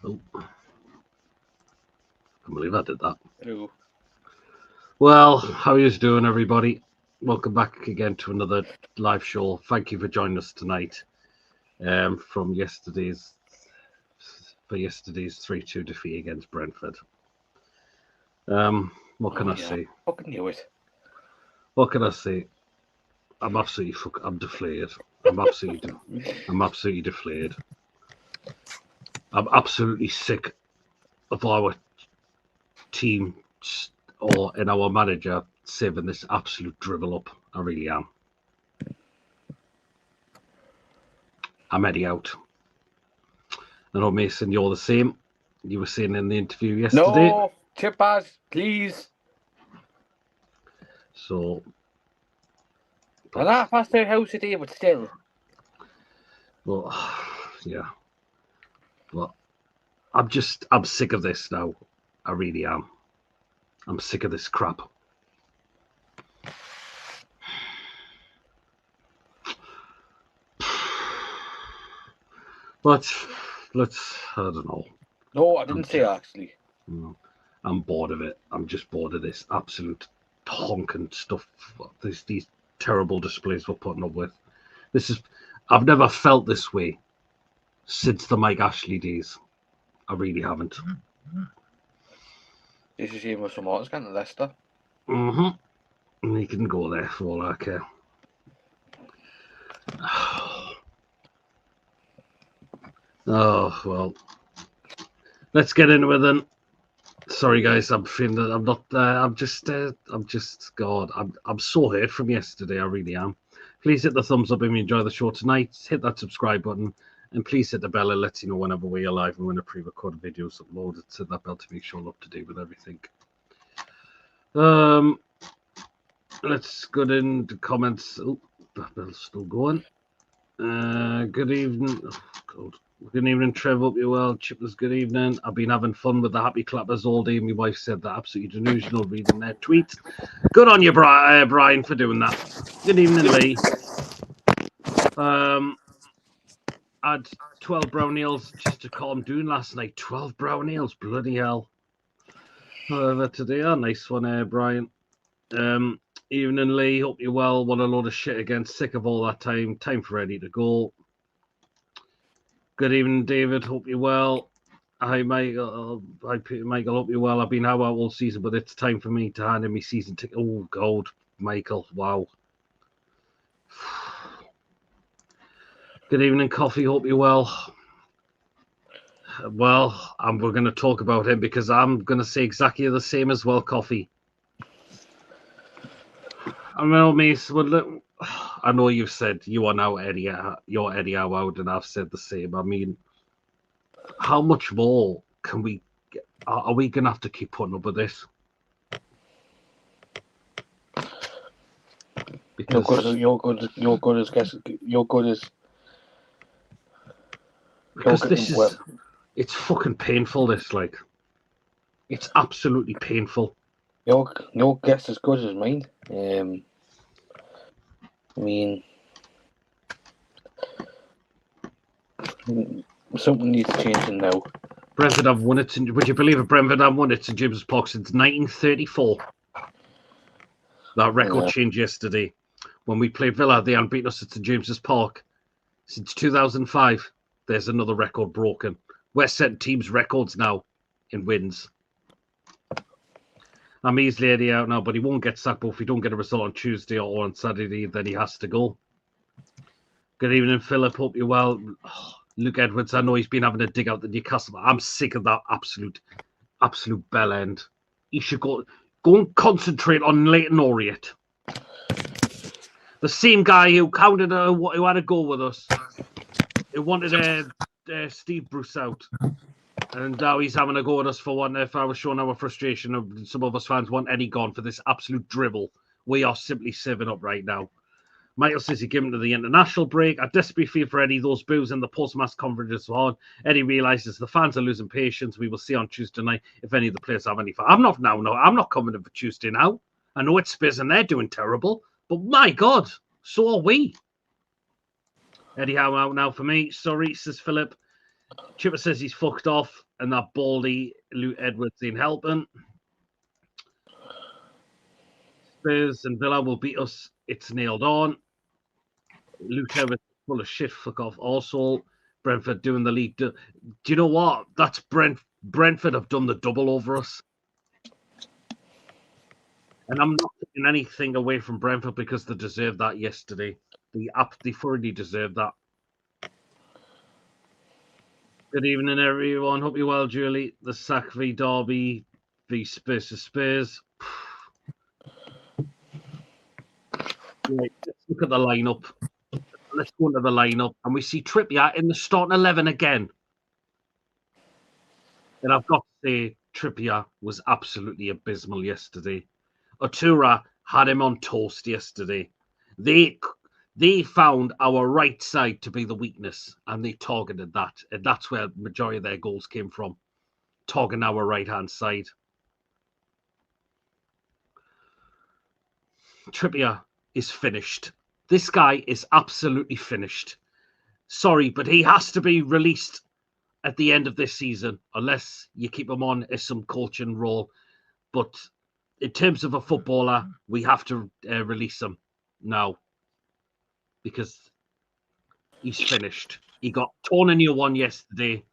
Oh, I can't believe I did that. Hello. Well, how are you doing, everybody? Welcome back again to another live show. Thank you for joining us tonight from yesterday's 3-2 defeat against Brentford. What can I say? Fucking knew it. What can I say? I'm deflated. I'm absolutely deflated. I'm absolutely sick of our team and our manager saving this absolute dribble up. I really am. I'm Eddie out. I know, Mason, you're the same. You were saying in the interview yesterday. No, Chippers, please. So. I'm not past their house today, but still. Well, yeah. But I'm sick of this now. I really am. I'm sick of this crap. But I don't know. No, I didn't say actually. I'm bored of it. I'm just bored of this absolute honking stuff. These terrible displays we're putting up with. I've never felt this way since the Mike Ashley days. I really haven't. This is even with some artists going to Leicester. And you can go there for all I care. Oh, well. Let's get into it then. Sorry, guys. I'm feeling that I'm not. I'm just. God. I'm so hurt from yesterday. I really am. Please hit the thumbs up if you enjoy the show tonight. Hit that subscribe button, and please hit the bell. It lets you know whenever we're live and when a pre-recorded video is uploaded. Hit that bell to make sure I'm up to date with everything. Let's go into comments. Oh, that bell's still going. Good evening. Oh, God. Good evening, Trev. Hope you're well. Chippers, good evening. I've been having fun with the happy clappers all day. My wife said that absolutely delusional reading their tweet. Good on you, Brian, for doing that. Good evening, Lee. I had 12 brown ales just to calm down last night. 12 brown ales, bloody hell. Today, a nice one, Brian. Evening, Lee. Hope you're well. What a load of shit again. Sick of all that time. Time for Eddie to go. Good evening, David. Hope you're well. Hi, Michael. Hi, Peter. Michael. Hope you're well. I've been out all season, but it's time for me to hand in my season ticket. Oh, God, Michael. Wow. Good evening, Coffee. Hope you're well. Well, we're going to talk about him because I'm going to say exactly the same as well, Coffee. I know, Mason. I know you've said you are now Eddie. You're Eddie Howe, and I've said the same. I mean, how much more can we? Are we gonna have to keep putting up with this? Because it's fucking painful. This it's absolutely painful. Your guess as good as mine. I mean, something needs changing now. Brentford have won it. Would you believe it? Brentford have won it St James's Park since 1934. That record changed yesterday. When we played Villa, they hadn't beaten us at St James's Park since 2005. There's another record broken. We're setting teams' records now in wins. I'm easily Eddie out now, but he won't get sacked. But if we don't get a result on Tuesday or on Saturday, then he has to go. Good evening, Philip. Hope you're well. Oh, Luke Edwards, I know he's been having a dig out the Newcastle. I'm sick of that absolute bell end. He should go and concentrate on Leighton Orient. The same guy who who had a goal with us, who wanted Steve Bruce out. And now he's having a go at us for one. If I was showing our frustration, some of us fans want Eddie gone for this absolute dribble. We are simply 7 up right now. Michael says he gave him to the international break. I desperately feel for Eddie. Those boos in the post-match conference were hard. Eddie realises the fans are losing patience. We will see on Tuesday night if any of the players have any fun. I'm not coming in for Tuesday now. I know it's Spurs and they're doing terrible, but my God, so are we. Eddie Howe out now for me. Sorry, says Philip. Chipper says he's fucked off, and that baldy Luke Edwards ain't helping. Spurs and Villa will beat us. It's nailed on. Luke Edwards full of shit. Fuck off. Also, Brentford doing the league. Do you know what? That's Brentford have done the double over us. And I'm not taking anything away from Brentford because they deserved that yesterday. They thoroughly deserved that. Good evening, everyone. Hope you're well, Julie. The Sack v Derby v Spurs to Spurs. Right, let's look at the lineup. Let's go into the lineup, and we see Trippier in the starting 11 again. And I've got to say, Trippier was absolutely abysmal yesterday. Otura had him on toast yesterday. They found our right side to be the weakness, and they targeted that. And that's where the majority of their goals came from, targeting our right-hand side. Trippier is finished. This guy is absolutely finished. Sorry, but he has to be released at the end of this season, unless you keep him on as some coaching role. But in terms of a footballer, we have to release him now because he's finished. He got torn a new one yesterday,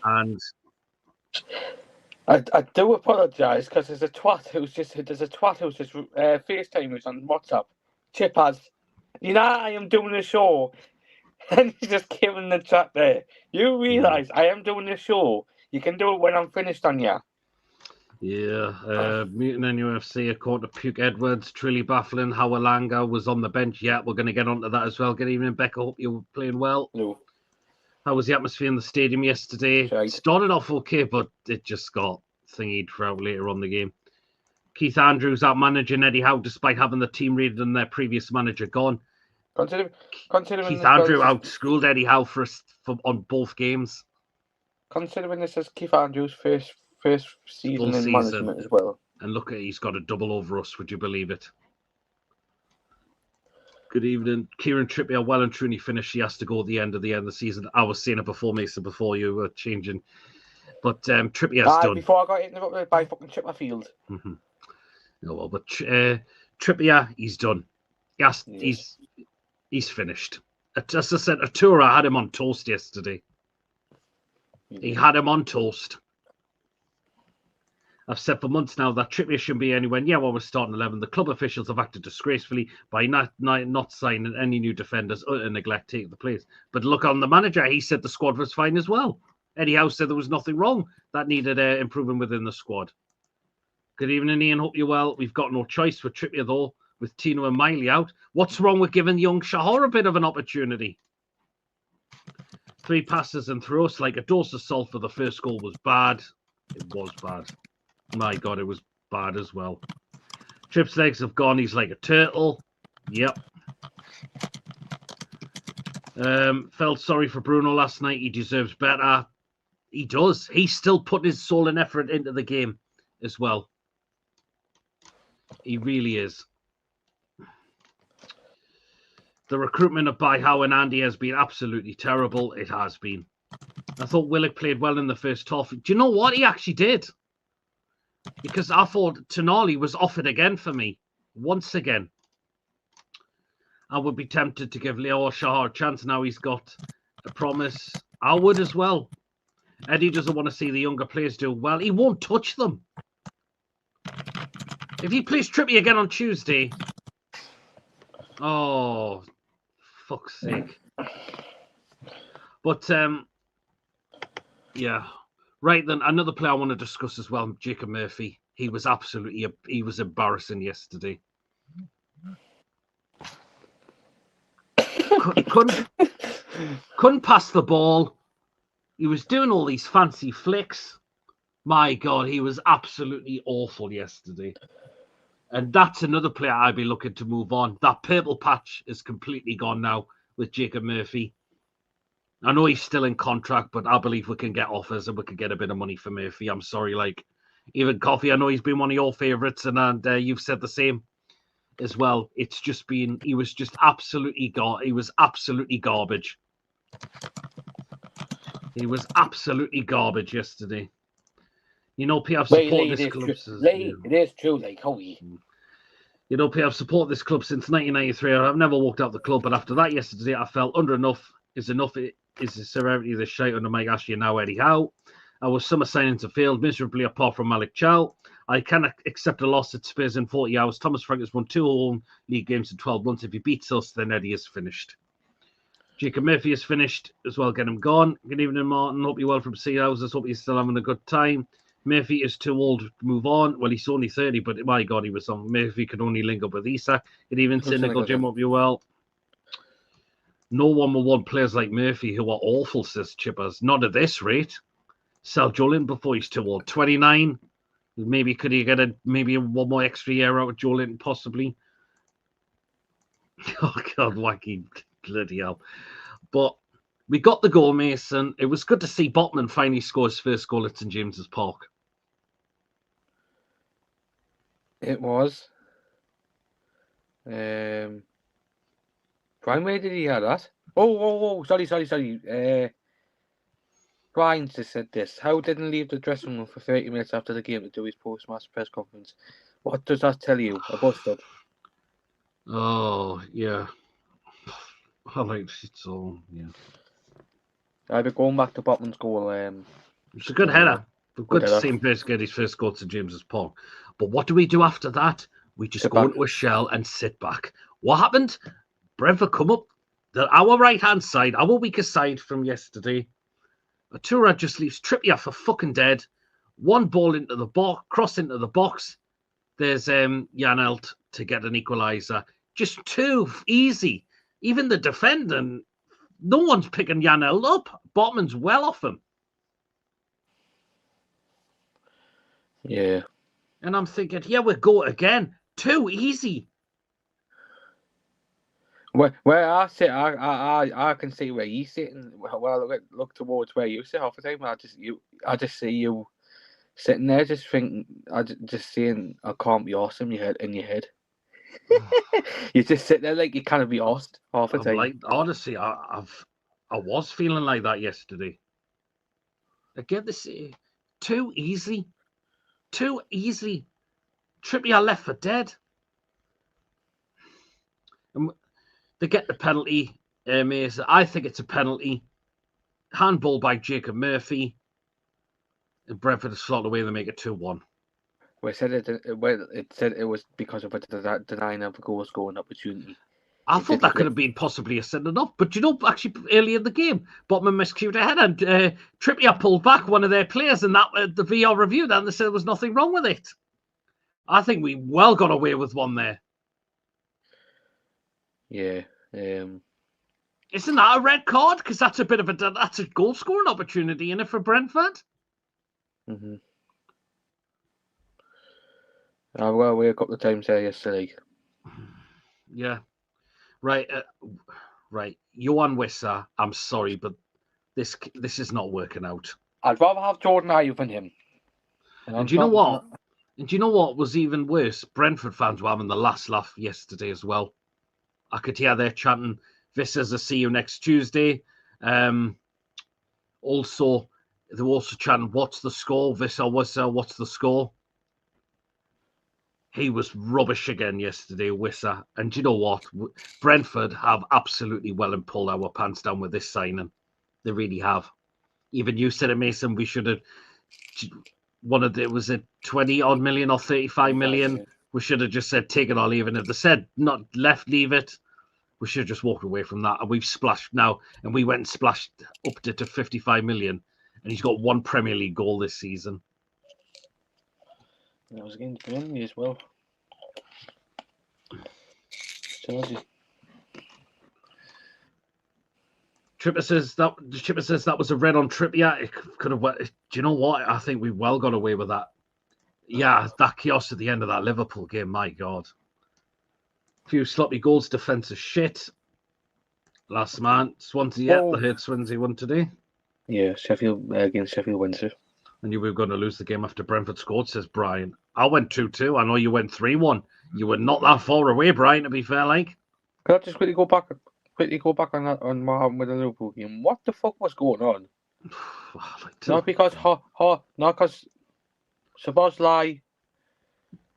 and I do apologise because there's a twat who's just FaceTime who's on WhatsApp. Chippers, you know I am doing a show, and he's just giving the chat there. You realise I am doing a show. You can do it when I'm finished on you. Yeah, Mutant NUFC, according to Puke Edwards, truly baffling how Alanga was on the bench. Yeah, we're going to get onto that as well. Good evening, Becca. Hope you're playing well. No. How was the atmosphere in the stadium yesterday? Right. Started off okay, but it just got thingied throughout later on the game. Keith Andrews out managing Eddie Howe despite having the team rated and their previous manager gone. Considering Keith Andrews outschooled Eddie Howe on both games. Considering this is Keith Andrews' first season in management as well. And look at he's got a double over us. Would you believe it? Good evening. Kieran Trippier well and truly finished. He has to go at the end of the season. I was saying it before, Mason, before you were changing. But Trippier's done. Before I got interrupted by fucking Chipperfield. Mm-hmm. No, well, but Trippier, he's done. He's finished. As I said, Atura had him on toast yesterday. He had him on toast. I've said for months now that Trippier shouldn't be anywhere. Yeah, well, we're starting 11. The club officials have acted disgracefully by not signing any new defenders or neglecting the players. But look on the manager, he said the squad was fine as well. Eddie Howe said there was nothing wrong that needed improving within the squad. Good evening, Ian. Hope you're well. We've got no choice with Trippier, though, with Tino and Miley out. What's wrong with giving young Shahar a bit of an opportunity? 3 passes and throws like a dose of sulphur. The first goal was bad. It was bad. My God, it was bad as well. Tripp's legs have gone. He's like a turtle. Yep. Felt sorry for Bruno last night. He deserves better. He does. He's still putting his soul and effort into the game as well. He really is. The recruitment of Howe and Andy has been absolutely terrible. It has been. I thought Willock played well in the first half. Do you know what? He actually did. Because I thought Tonali was off it again for me. Once again. I would be tempted to give Leo Shahar a chance now he's got a promise. I would as well. Eddie doesn't want to see the younger players do well. He won't touch them. If he plays Trippier again on Tuesday... Oh, fuck's sake. But, yeah. Right then, another player I want to discuss as well, Jacob Murphy. He was embarrassing yesterday. Couldn't pass the ball. He was doing all these fancy flicks. My God, he was absolutely awful yesterday. And that's another player I'd be looking to move on. That purple patch is completely gone now with Jacob Murphy. I know he's still in contract, but I believe we can get offers and we can get a bit of money for Murphy. I'm sorry, even Coffee, I know he's been one of your favourites, and you've said the same as well. It's just been, he was absolutely garbage. He was absolutely garbage yesterday. You know, I've Wait, supported Lee, this it is club true. since. Lee, it is true, like, holy. You know, I've supported this club since 1993. I've never walked out the club, but after that yesterday, I felt under enough is enough. Is the severity of the shite under Mike Ashley and now Eddie Howe. I was summer signing to failed miserably apart from Malik Chow. I cannot accept a loss at Spurs in 40 hours. Thomas Frank has won 2 home league games in 12 months. If he beats us, then Eddie is finished. Jacob Murphy is finished as well. Get him gone. Good evening, Martin. Hope you're well from Sea Houses. Hope you're still having a good time. Murphy is too old to move on. Well, he's only 30, but my God, he was on. Murphy could only link up with Isak. Good evening, Cynical Jim. Hope you're well. No one will want players like Murphy who are awful, says Chippers. Not at this rate. Sell Joelin before he's too old. 29. Maybe could he get maybe one more extra year out of Joelin, possibly. Oh, God, wacky. Bloody hell. But we got the goal, Mason. It was good to see Botman finally score his first goal at St James's Park. It was. Brian, where did he have that? Oh, sorry. Brian just said this. How didn't leave the dressing room for 30 minutes after the game to do his post-match press conference? What does that tell you? A busted. Oh, yeah. I like it so, yeah. I'll be going back to Botman's goal. It's a good header. Good to see him get his first goal to James's Park. But what do we do after that? We just go into a shell and sit back. What happened? Brentford come up our right-hand side, our weakest side from yesterday. Atura just leaves Trippier for fucking dead. One ball into the box, cross into the box. There's Janelt to get an equaliser. Just too easy. Even the defender, no one's picking Janelt up. Botman's well off him. Yeah. And I'm thinking, yeah, we'll go again. Too easy. Where I sit, I can see where you sit, and well, look towards where you sit half the time. I just see you sitting there, just thinking, just saying, I can't be awesome. In your head. You just sit there like you can't be asked half the time. Like, honestly, I was feeling like that yesterday. Again, this too easy. Trippier left for dead. And they get the penalty. I think it's a penalty. Handball by Jacob Murphy. And Brentford is slotted away. They make it 2-1. It said it was because of a denying of a goal scoring opportunity. I thought that could have been possibly a sending off, but actually early in the game, Botman miscued ahead and Trippier pulled back one of their players, and that the VR reviewed that and they said there was nothing wrong with it. I think we well got away with one there. Yeah. Isn't that a red card? Because that's a goal scoring opportunity in it for Brentford. Mm-hmm. Well, we a couple of times there yesterday. Yeah. Right. Johan Wissa, I'm sorry, but this is not working out. I'd rather have Jordan Ayew than him. And do you know what? And do you know what was even worse? Brentford fans were having the last laugh yesterday as well. I could hear they're chanting, Vissa's a see you next Tuesday. Also, they were also chanting, what's the score? Vissa, what's the score? He was rubbish again yesterday, Wissa. And do you know what? Brentford have absolutely well and pulled our pants down with this signing. They really have. Even you said it, Mason, we should have was it 20 odd million or 35 million? We should have just said take it or leave it. If they said not left, leave it, we should have just walked away from that. And we've splashed now, and we went and splashed up to 55 million. And he's got 1 Premier League goal this season. That was against Burnley as well. Trippier says that was a red on Trippier. It could have. Do you know what? I think we well got away with that. Yeah, that chaos at the end of that Liverpool game. My God, a few sloppy goals. Defense is shit. Last man, Swansea. Yeah, I heard Swansea won today. Yeah, Sheffield against Sheffield Wednesday. And you were going to lose the game after Brentford scored, says Brian. I went 2-2. I know you went 3-1. You were not that far away, Brian, to be fair, like. Can I just quickly go back on that, on what happened with the Liverpool game? What the fuck was going on? Not because Szoboszlai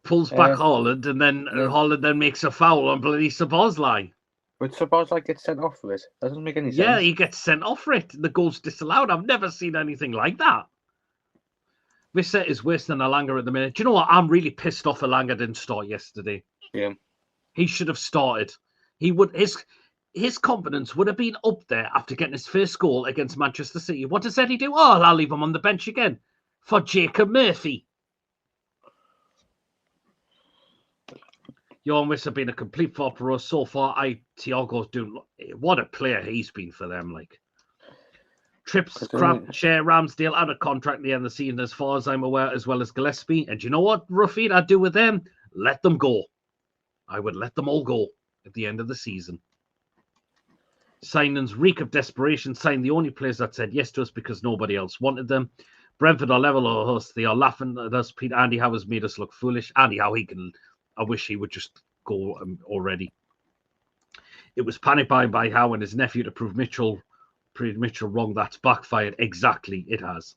pulls back Haaland, and then Haaland then makes a foul on bloody Szoboszlai. But Szoboszlai gets sent off for it. That doesn't make any sense. Yeah, he gets sent off for it. The goal's disallowed. I've never seen anything like that. Vissa is worse than Alanga at the minute. Do you know what? I'm really pissed off Alanga didn't start yesterday. Yeah. He should have started. He would his confidence would have been up there after getting his first goal against Manchester City. What does Eddie do? Oh, I'll leave him on the bench again for Jacob Murphy. Johan Wissa been a complete flop for us so far. Thiago's doing what a player he's been for them. Like Trips, crap, Share, Ramsdale out of contract at the end of the season, as far as I'm aware, as well as Gillespie. And you know what, Ruffy, I'd do with them? Let them go. I would let them all go at the end of the season. Signings reek of desperation. Signed the only players that said yes to us because nobody else wanted them. Brentford are level or us. They are laughing at us. Andy Howe has made us look foolish. Andy Howe, I wish he would just go already. It was panic buying by Howe and his nephew to prove Mitchell wrong. That's backfired. Exactly, it has.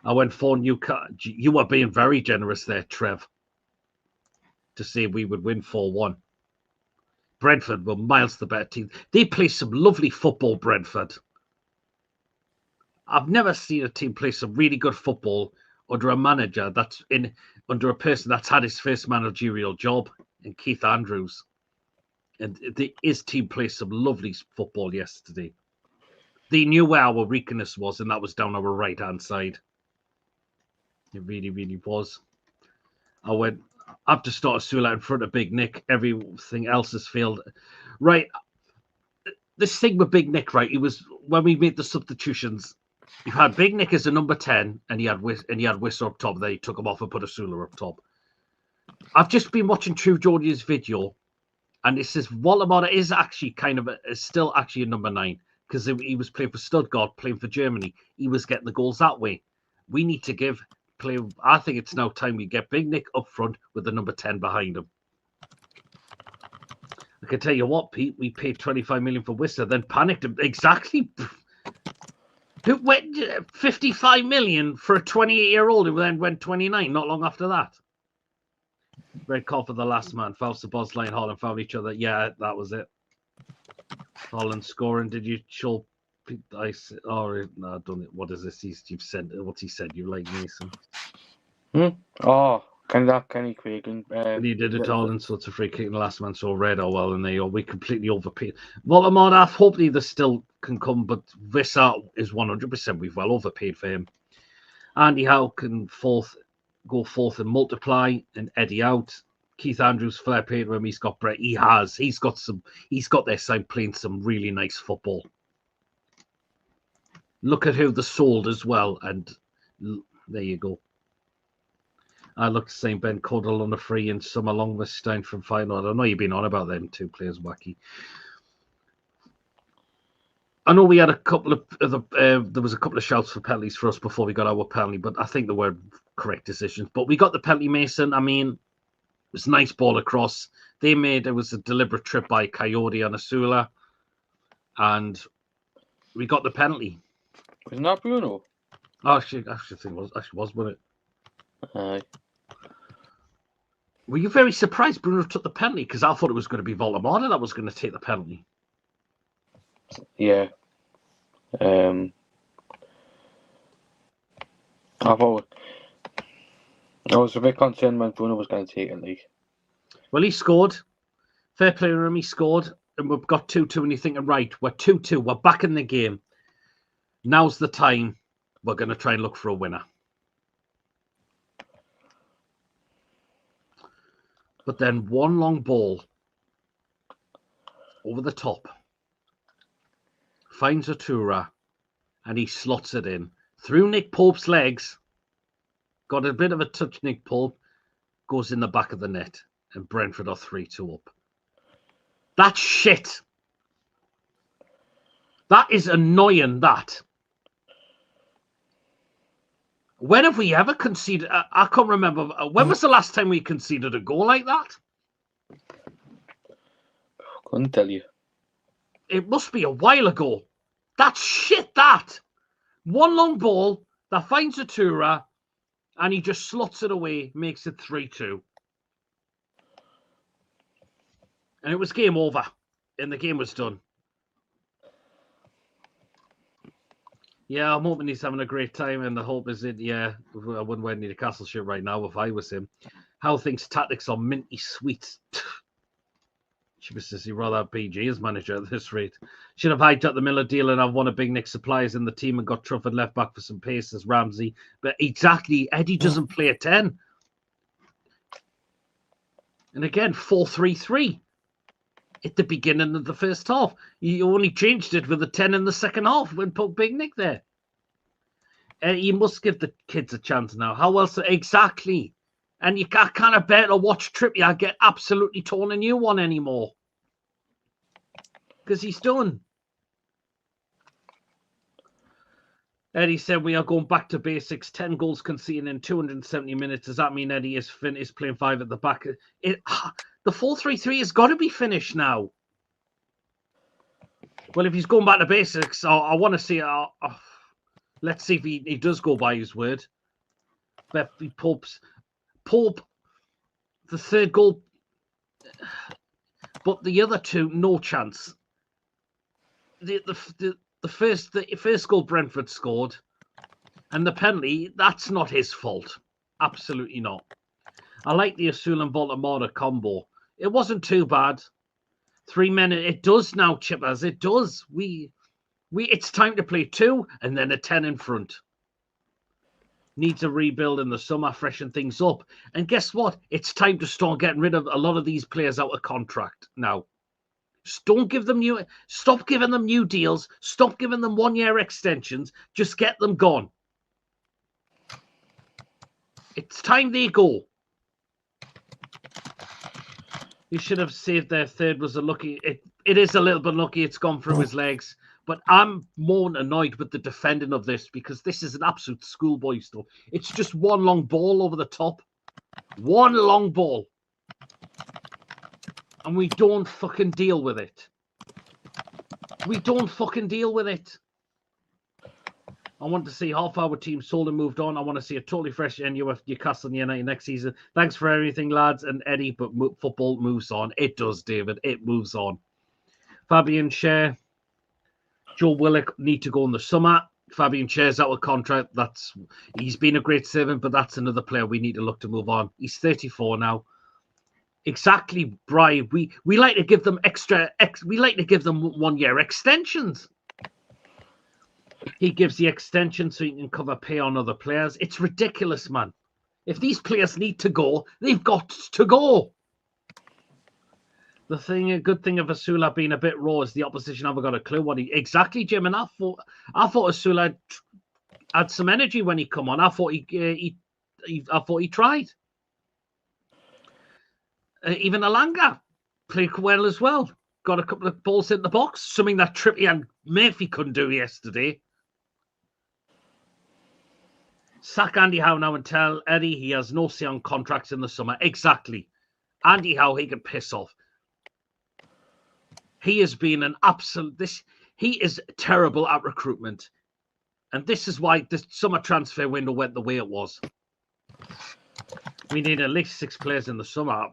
I went for Newcastle. You were being very generous there, Trev, to say we would win 4-1. Brentford were miles the better team. They play some lovely football, Brentford. I've never seen a team play some really good football under a manager under a person that's had his first managerial job in Keith Andrews. And his team played some lovely football yesterday. They knew where our weakness was, and that was down our right-hand side. It really, really was. I went up to start Sula in front of Big Nick. Everything else has failed. Right. This thing with Big Nick, right? It was when we made the substitutions. You had Big Nick as a number 10, and he had Wissa up top. Then he took him off and put a Sula up top. I've just been watching True Geordie's video, and it says Waldemar is actually still actually a number 9 because he was playing for Stuttgart, playing for Germany. He was getting the goals that way. We need to I think it's now time we get Big Nick up front with the number 10 behind him. I can tell you what, Pete, we paid 25 million for Wissa, then panicked him. Exactly. Who went 55 million for a 28-year-old who then went 29 not long after that? Red card for the last man. Foul to Bosley and Holland found each other. Yeah, that was it. Holland scoring. Did you show? No, I don't know. What is this? You've said what he said. You like Mason? Oh, Kenny Craig. He did it all, and so it's a free kick. The last man saw red. Oh well, and we completely overpaid. Voldemort, hopefully this still can come, but Vissa is 100%. We've well overpaid for him. Andy Howe can go forth and multiply, and Eddie out. Keith Andrews, fair play to him. He's got Brett. He's got their side playing some really nice football. Look at who they sold as well, and there you go. I look the same. Ben Codell on a free and some along with Stein from Feyenoord. I know you've been on about them two players, Wacky. I know we had a couple of there was a couple of shouts for penalties for us before we got our penalty, but I think they were correct decisions. But we got the penalty, Mason. I mean, it was a nice ball across. It was a deliberate trip by Coyote on Asula, and we got the penalty. Was not Bruno? Oh, actually, think it was. Actually, wasn't it? Aye. Were you very surprised Bruno took the penalty? Because I thought it was going to be Voldemort that was going to take the penalty. Yeah. I was a bit concerned when Bruno was going to take it. Like. Well, he scored. Fair play to him. He scored, and we've got 2-2. And you're thinking, right, we're 2-2. We're back in the game. Now's the time. We're going to try and look for a winner. But then one long ball over the top finds Atura, and he slots it in through Nick Pope's legs. Got a bit of a touch. Nick Pope goes in the back of the net, and Brentford are 3-2 up. That's shit. That is annoying. That. When have we ever conceded? I can't remember. When was the last time we conceded a goal like that? Couldn't tell you. It must be a while ago. That's shit, that. One long ball that finds a Tura, and he just slots it away, makes it 3-2. And it was game over, and the game was done. Yeah, I'm hoping he's having a great time, and the hope is that, I wouldn't wear any Newcastle shirt right now if I was him. How things tactics are minty sweet. She was just rather have PG as manager at this rate. Should have hijacked the Miller deal and have one of Big Nick's suppliers in the team and got Trufford left back for some pace as Ramsey. But exactly, Eddie doesn't play a 10. And again, 4-3-3 at the beginning of the first half. You only changed it with a 10 in the second half when put Big Nick there. You must give the kids a chance now. How else? Exactly. And you can't bear to watch Trippier get absolutely torn a new one anymore. Because he's done. Eddie said we are going back to basics. 10 goals conceded in 270 minutes. Does that mean Eddie is playing 5 at the back? The 4-3-3 has got to be finished now. Well, if he's going back to basics, I want to see... let's see if he does go by his word. Pope, the third goal, but the other two, no chance. The first goal Brentford scored, and the penalty, that's not his fault. Absolutely not. I like the Asul and Voltamara combo. It wasn't too bad. 3 men. It does now, Chippers. It does. It's time to play 2 and then a 10 in front. Needs a rebuild in the summer, freshen things up. And guess what? It's time to start getting rid of a lot of these players out of contract now. Stop giving them new deals. Stop giving them 1-year extensions. Just get them gone. It's time they go. You should have saved their third. Was a lucky. It is a little bit lucky. It's gone through his legs. But I'm more annoyed with the defending of this because this is an absolute schoolboy stuff. It's just one long ball over the top. One long ball. And we don't fucking deal with it. We don't fucking deal with it. I want to see half our team sold and moved on. I want to see a totally fresh NUF Newcastle United next season. Thanks for everything, lads and Eddie, but football moves on. It does, David. It moves on. Fabian Scher. Joe Willock need to go in the summer. Fabian Scher's out of contract. He's been a great servant, but that's another player we need to look to move on. He's 34 now. Exactly, Brian. We like to give them we like to give them 1-year extensions. He gives the extension so he can cover pay on other players. It's ridiculous, man. If these players need to go, they've got to go. A good thing of Asula being a bit raw is the opposition haven't got a clue what exactly, Jim. And I thought Asula had some energy when he come on. I thought he tried. Even Alanga played well as well. Got a couple of balls in the box, something that Trippier and Murphy couldn't do yesterday. Sack Andy Howe now and tell Eddie he has no say on contracts in the summer. Exactly. Andy Howe, he can piss off. He has been an absolute... He is terrible at recruitment. And this is why the summer transfer window went the way it was. We need at least 6 players in the summer.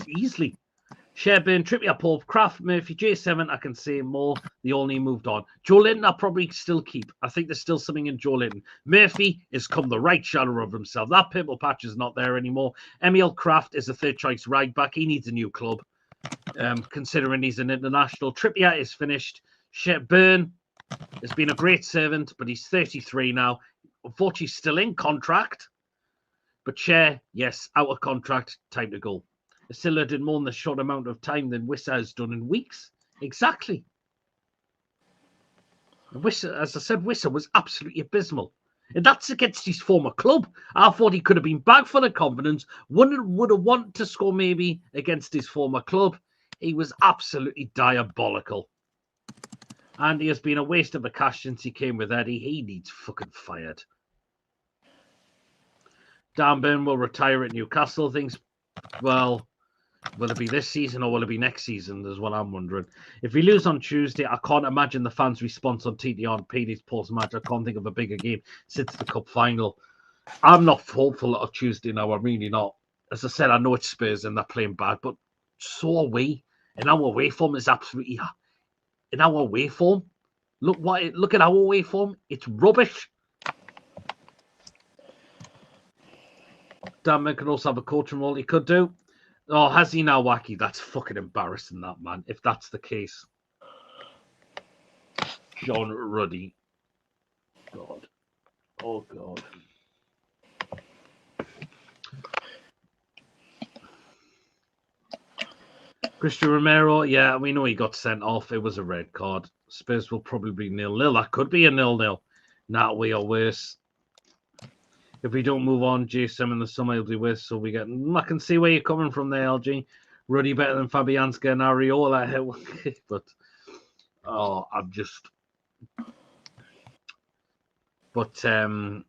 Easily. Sherburn, Trippier, Pope, Kraft, Murphy, J7. I can say more. They all need moved on. Joe Linton, I'll probably still keep. I think there's still something in Joe Linton. Murphy has come the right shadow of himself. That pimple patch is not there anymore. Emil Kraft is a third choice right back. He needs a new club. Considering he's an international. Trippier is finished. Sherburn has been a great servant, but he's 33 now. Unfortunately, still in contract. But Cher, yes, out of contract, time to go. Asilla did more in the short amount of time than Wissa has done in weeks. Exactly. Wissa, as I said, Wissa was absolutely abysmal. And that's against his former club. I thought he could have been back full of confidence. Would have wanted to score maybe against his former club. He was absolutely diabolical. And he has been a waste of the cash since he came with Eddie. He needs fucking fired. Dan Burn will retire at Newcastle. Things, well, Will it be this season or will it be next season? Is what I'm wondering. If we lose on Tuesday, I can't imagine the fans' response on TTR and PD's post-match. I can't think of a bigger game since the cup final. I'm not hopeful of Tuesday now. I'm really not. As I said, I know it's Spurs and they're playing bad, but so are we. And our away form is absolutely... In our away form, look at our away form. It's rubbish. Dan can also have a coaching role. He could do. Oh, has he now, Wacky? That's fucking embarrassing, that man. If that's the case. John Ruddy. God. Oh, God. Christian Romero, yeah, we know he got sent off. It was a red card. Spurs will probably be 0-0. That could be a 0-0. That way or worse. If we don't move on, Jason in the summer he'll be worse. So we get. I can see where you're coming from there, LG. Ruddy better than Fabianski and Areola. But I'm just. But I'm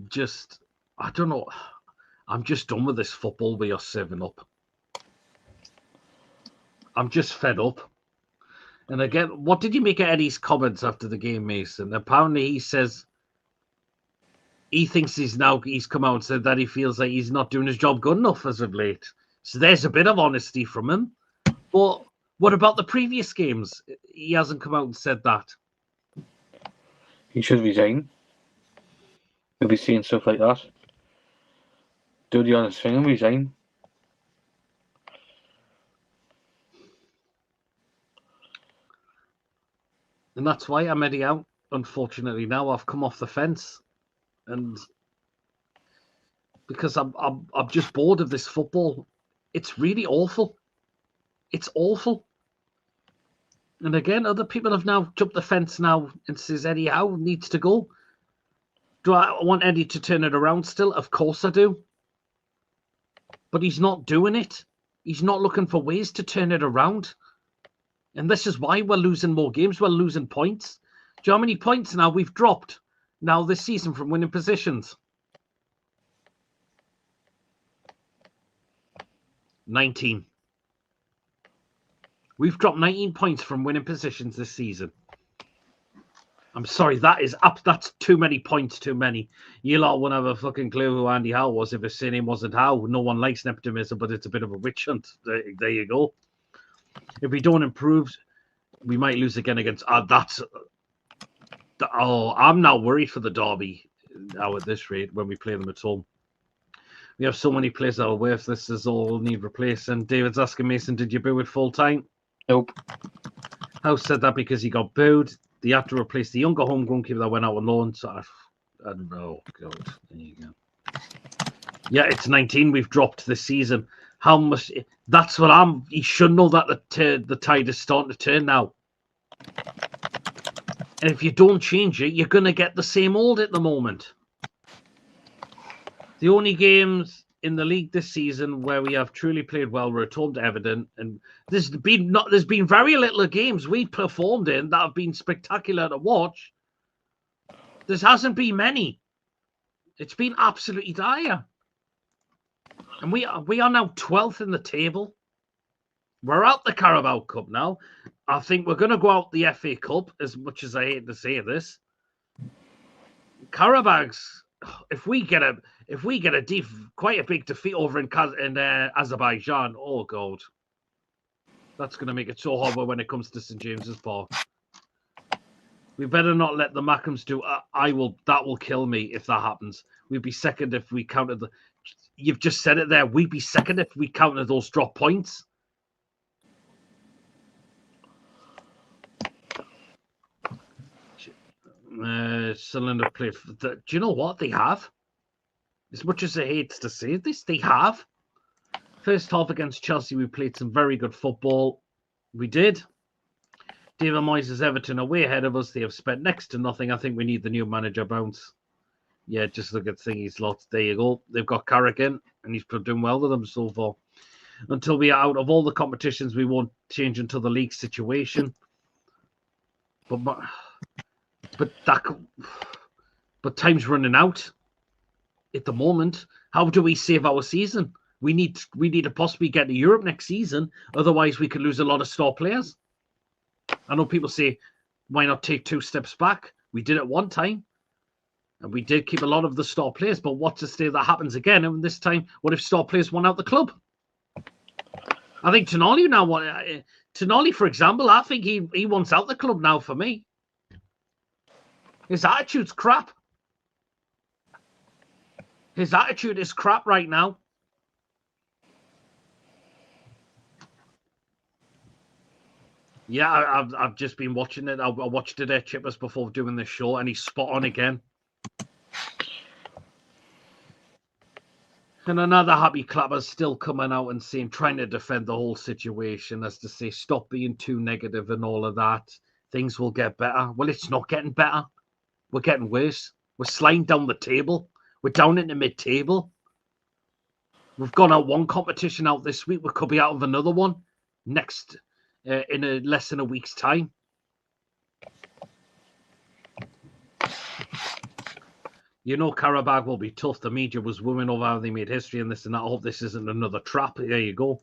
just. I don't know. I'm just done with this football we are serving up. I'm just fed up. And again, what did you make of Eddie's comments after the game, Mason? Apparently he says he thinks he's come out and said that he feels like he's not doing his job good enough as of late. So there's a bit of honesty from him. But what about the previous games? He hasn't come out and said that. He should resign. We'll be seeing stuff like that. Do the honest thing and resign. And that's why I'm Eddie Howe. Unfortunately, now I've come off the fence, and because I'm just bored of this football. It's really awful. It's awful. And again, other people have now jumped the fence now and says Eddie Howe needs to go. Do I want Eddie to turn it around still? Of course I do. But he's not doing it. He's not looking for ways to turn it around. And this is why we're losing more games. We're losing points. Do you know how many points now we've dropped now this season from winning positions? 19. We've dropped 19 points from winning positions this season. I'm sorry, that is up. That's too many points, too many. You lot won't have a fucking clue who Andy Howe was if his surname wasn't Howe. No one likes nepotism, but it's a bit of a witch hunt. There you go. If we don't improve, we might lose again against. I'm now worried for the derby now at this rate when we play them at home. We have so many players that are worthless. This all need replacing. David's asking Mason, did you boo it full time? Nope. House said that because he got booed. They had to replace the younger homegrown keeper that went out on loan. So I don't know. God, there you go. Yeah, it's 19 we've dropped this season. How much? That's what he should know that the tide is starting to turn now. And if you don't change it, you're going to get the same old at the moment. The only games in the league this season where we have truly played well were at home to Everton, and there's been very little games we performed in that have been spectacular to watch. There hasn't been many. It's been absolutely dire. And we are now 12th in the table. We're out the Carabao Cup now. I think we're going to go out the FA Cup, as much as I hate to say this. Karabak's, if we get quite a big defeat over in Azerbaijan, oh God, that's going to make it so horrible when it comes to St James's Park. We better not let the Mackhams do. That will kill me if that happens. We'd be second if we counted the. You've just said it there. We'd be second if we counted those drop points. Cylinder play. Do you know what they have? As much as I hate to say this, they have. First half against Chelsea, we played some very good football. We did. David Moyes' Everton are way ahead of us. They have spent next to nothing. I think we need the new manager bounce. Yeah, just look at thingy's lot. There you go. They've got Carrick in, and he's doing well with them so far. Until we are out of all the competitions, we won't change until the league But time's running out at the moment. How do we save our season? We need to possibly get to Europe next season. Otherwise, we could lose a lot of star players. I know people say, why not take 2 steps back? We did it one time. And we did keep a lot of the star players. But what's to say that happens again? And this time, what if star players want out the club? I think Tonali now... Tonali, for example, I think he wants out the club now for me. His attitude's crap. His attitude is crap right now. Yeah, I've just been watching it. I watched it at Chippers before doing this show, and he's spot on again. And another happy clapper's still coming out and saying, trying to defend the whole situation, as to say, stop being too negative and all of that. Things will get better. Well, it's not getting better. We're getting worse. We're sliding down the table. We're down in the mid-table. We've gone out one competition out this week. We could be out of another one next in less than a week's time. You know, Karabag will be tough. The media was women over how they made history and this and that. I hope this isn't another trap. There you go.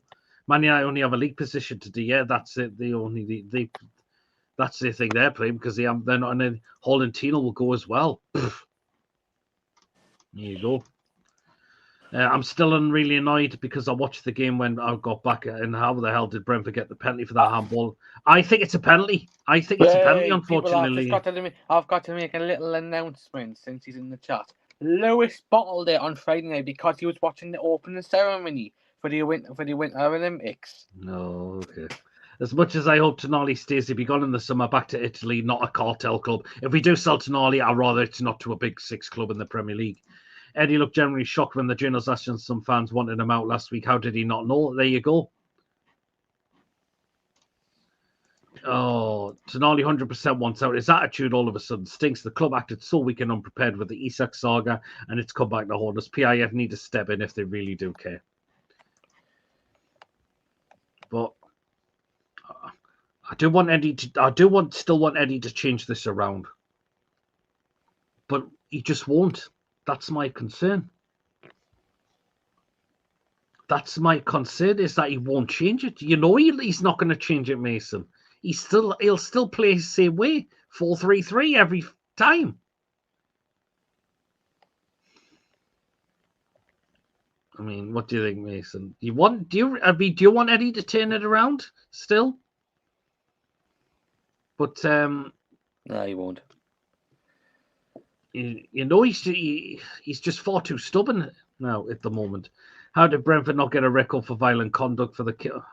Man United only have a league position today. Yeah, that's it. That's the thing they're playing because they're not. And then Holland Tino will go as well. There you go. I'm still really annoyed because I watched the game when I got back, and how the hell did Brentford get the penalty for that handball? I think it's a penalty. I think it's a penalty, unfortunately. I've got to make a little announcement since he's in the chat. Lewis bottled it on Friday night because he was watching the opening ceremony for the Winter Olympics. No, okay. As much as I hope Tonali stays, he'll be gone in the summer back to Italy, not a cartel club. If we do sell Tonali, I'd rather it's not to a big 6 club in the Premier League. Eddie looked generally shocked when the journalist asked him, some fans wanted him out last week. How did he not know? There you go. Oh, Tonali 100% wants out. His attitude all of a sudden stinks. The club acted so weak and unprepared with the Isak saga, and it's come back to haunt us. PIF need to step in if they really do care. But I still want Eddie to change this around. But he just won't. That's my concern. That's my concern, is that he won't change it. You know he's not going to change it, Mason. He'll still play the same way, 4-3-3 every time. I mean, what do you think, Mason? Do you want Eddie to turn it around still? But no, he won't. You know, he's just far too stubborn now at the moment. How did Brentford not get a record for violent conduct for the kill?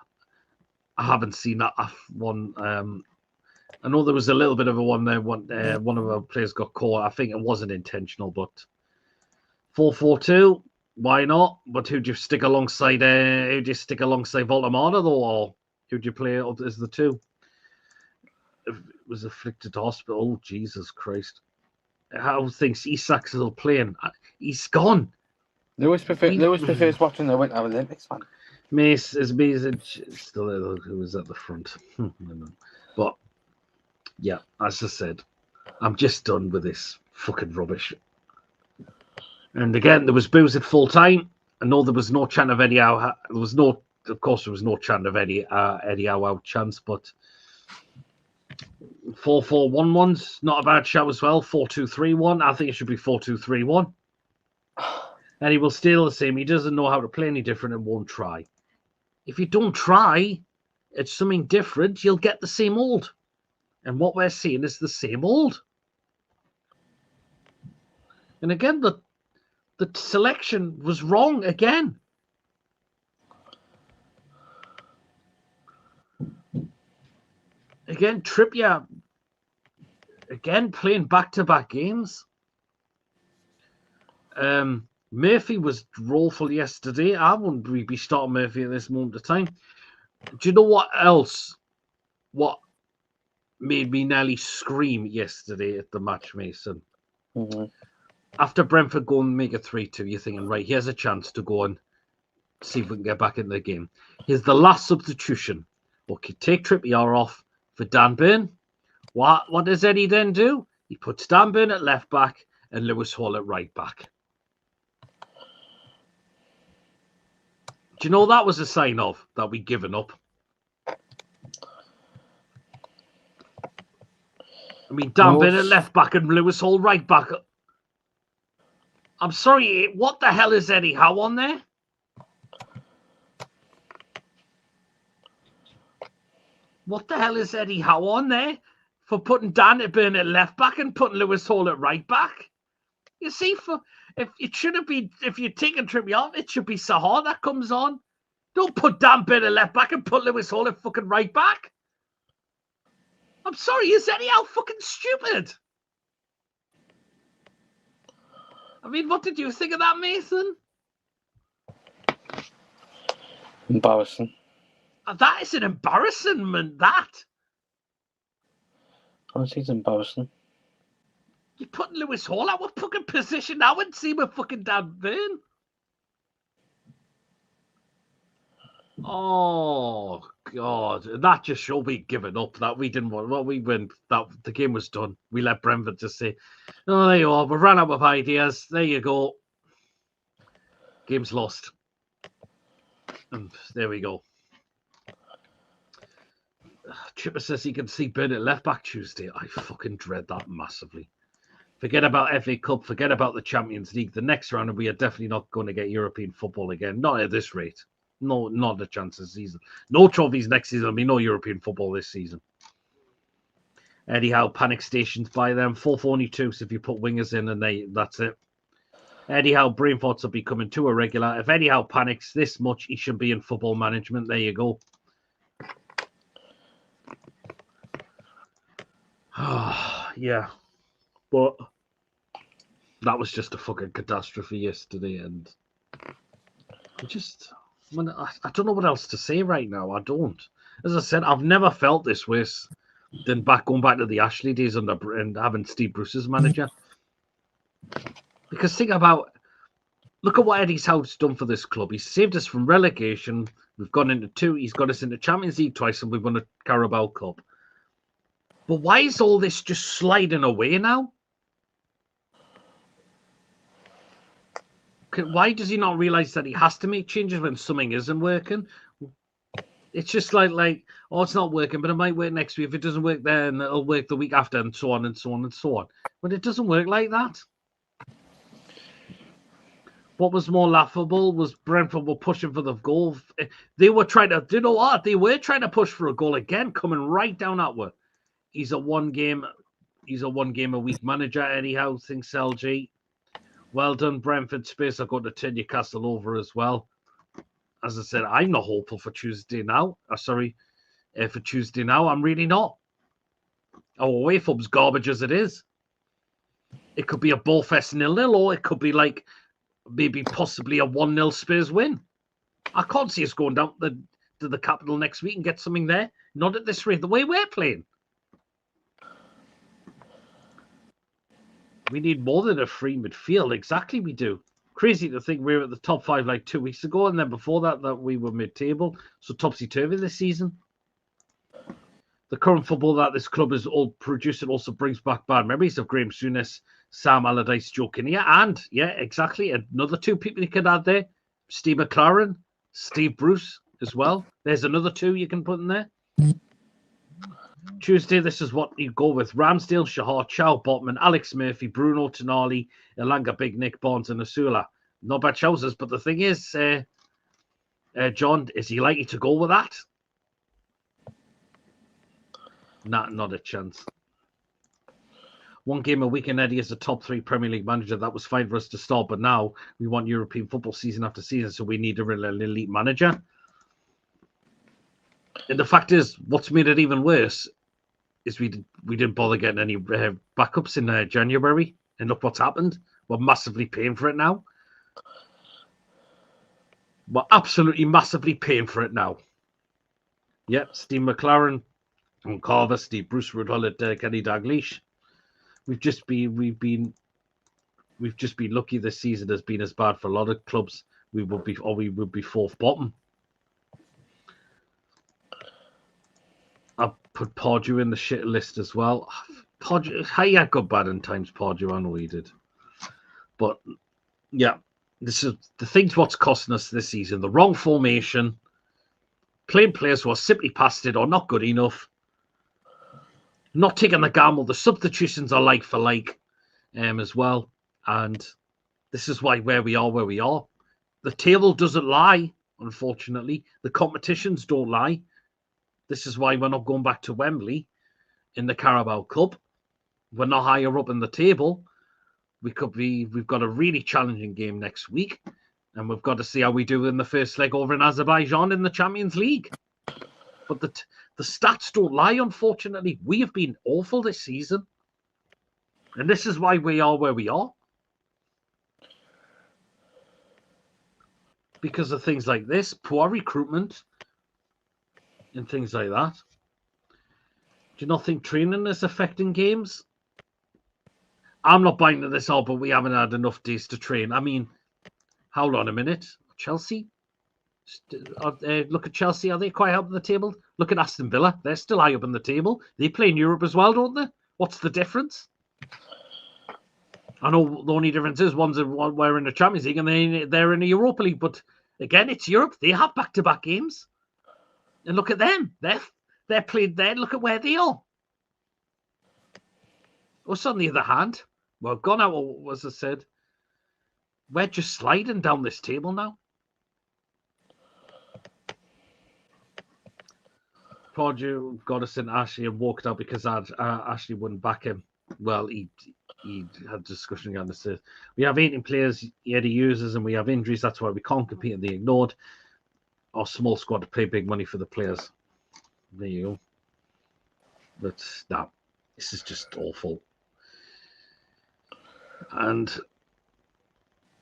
I haven't seen that one. I know there was a little bit of a one there. One of our players got caught. I think it wasn't intentional, but 4-4-2, why not? But who'd you stick alongside? Who'd you stick alongside Voltamata though, or who'd you play as the two? It was afflicted to hospital. Oh, Jesus Christ! How thinks Isak's still playing? He's gone. Lewis prefers watching the Winter Olympics, man. Mace is still there, who was at the front. But yeah, as I said, I'm just done with this fucking rubbish. And again, there was booze at full time. I know there was no chant of Eddie Howe. Of course, there was no chant of Eddie Howe out chance, but 4-4-1-1's not a bad shout as well. 4-2-3-1. I think it should be 4-2-3-1. And he will still the same. He doesn't know how to play any different and won't try. If you don't try at something different, you'll get the same old. And what we're seeing is the same old. And again, the selection was wrong again. Again, Trippier, again, playing back-to-back games. Murphy was woeful yesterday. I wouldn't really be starting Murphy at this moment of time. Do you know what else? What made me nearly scream yesterday at the match, Mason? Mm-hmm. After Brentford go and make a 3-2, you're thinking, right, here's a chance to go and see if we can get back in the game. Here's the last substitution. Okay, take Trippier off for Dan Burn. What does Eddie then do? He puts Dan Burn at left back and Lewis Hall at right back. Do you know that was a sign of that we'd given up? I mean, Dan Bennett left back and Lewis Hall right back. I'm sorry, what the hell is Eddie Howe on there? What the hell is Eddie Howe on there for putting Dan Bennett left back and putting Lewis Hall at right back? You see, if you're taking Trippier off, it should be Sahar that comes on. Don't put Dan Bennett left back and put Lewis Hall at fucking right back. I'm sorry, is Eddie Howe fucking stupid? I mean, what did you think of that, Mason? Embarrassing. That is an embarrassment, that. Honestly, it's embarrassing. You're putting Lewis Hall out of fucking position now and see with fucking Dan Burn. Oh, God. That just showed we given up, that we didn't want. Well, we went, that the game was done. We let Brentford just say, oh, there you are. We ran out of ideas. There you go. Game's lost. And there we go. Chipper says he can see Burnett left back Tuesday. I fucking dread that massively. Forget about FA Cup. Forget about the Champions League. The next round, we are definitely not going to get European football again. Not at this rate. No, not a chance this season. No trophies next season. There'll be no European football this season. Eddie Howe, panic stations by them. 4-4-2, so if you put wingers in and that's it. Eddie Howe, brain thoughts are becoming too irregular. If Eddie Howe panics this much, he should be in football management. There you go. Yeah. But that was just a fucking catastrophe yesterday, and I don't know what else to say right now. I don't. As I said, I've never felt this worse than going back to the Ashley days and having Steve Bruce as manager. Because look at what Eddie Howe's done for this club. He's saved us from relegation. We've gone into two. He's got us into Champions League twice, and we've won a Carabao Cup. But why is all this just sliding away now? Why does he not realize that he has to make changes when something isn't working? It's just like, oh, it's not working, but it might work next week. If it doesn't work then, it'll work the week after, and so on and so on and so on. But it doesn't work like that. What was more laughable was Brentford were pushing for the goal. They were trying to, you know what? They were trying to push for a goal again, coming right down outward. He's a one game a week manager, Eddie Howe, thinks LG. Well done, Brentford. Space are going to turn Newcastle over as well. As I said, I'm not hopeful for Tuesday now. For Tuesday now, I'm really not. Our away form's garbage as it is. It could be a ballfest 0-0, or it could be like maybe possibly a 1-0 Spurs win. I can't see us going down to the capital next week and get something there. Not at this rate, the way we're playing. We need more than a free midfield. Exactly, we do. Crazy to think we were at the top 5 like 2 weeks ago, and then before that we were mid-table. So topsy-turvy this season. The current football that this club is all producing also brings back bad memories of Graham Souness, Sam Allardyce, Joe Kinnear, and, yeah, exactly, another 2 people you could add there. Steve McLaren, Steve Bruce as well. There's another 2 you can put in there. Tuesday, this is what you go with. Ramsdale, Shahar, Chow, Botman, Alex Murphy, Bruno Tonali, Elanga, Big Nick, Barnes, and Asula. Not bad choices, but the thing is, John, is he likely to go with that? Nah, not a chance. One game a week and Eddie is a top 3 Premier League manager. That was fine for us to start, but now we want European football season after season, so we need a real elite manager. And the fact is, what's made it even worse is we didn't bother getting any backups in January, and look what's happened. We're massively paying for it now. We're absolutely massively paying for it now. Yep, Steve McLaren, and Carver, Steve Bruce, Ruud Gullit, Kenny Dalglish. We've just been lucky this season has been as bad for a lot of clubs. We would be 4th bottom. I'll put Pardew in the shit list as well. Pardew, he had good bad in times, Pardew. I know he did. But yeah, this is the thing's what's costing us this season: the wrong formation, playing players who are simply past it or not good enough, not taking the gamble. The substitutions are like for like, as well, and this is why where we are. The table doesn't lie, unfortunately. The competitions don't lie. This is why we're not going back to Wembley in the Carabao Cup. We're not higher up in the table. We've got a really challenging game next week, and we've got to see how we do in the first leg over in Azerbaijan in the Champions League. But the stats don't lie, unfortunately. We have been awful this season, and this is why we are where we are. Because of things like this, poor recruitment, and things like that. Do you not think training is affecting games? I'm not buying this all, but we haven't had enough days to train. I mean, hold on a minute. Chelsea? Look at Chelsea. Are they quite up on the table? Look at Aston Villa. They're still high up on the table. They play in Europe as well, don't they? What's the difference? I know the only difference is we're in the Champions League and they're in the Europa League. But again, it's Europe. They have back-to-back games. And look at them. They're played there. Look at where they are. Us, on the other hand, well, gone out, as I said, we're just sliding down this table now. Claudio got us in Ashley and walked out because Ashley wouldn't back him. Well, he had a discussion on this. We have 18 players Eddie uses, and we have injuries. That's why we can't compete, and they ignored our small squad to pay big money for the players. There you go. But no, this is just awful. And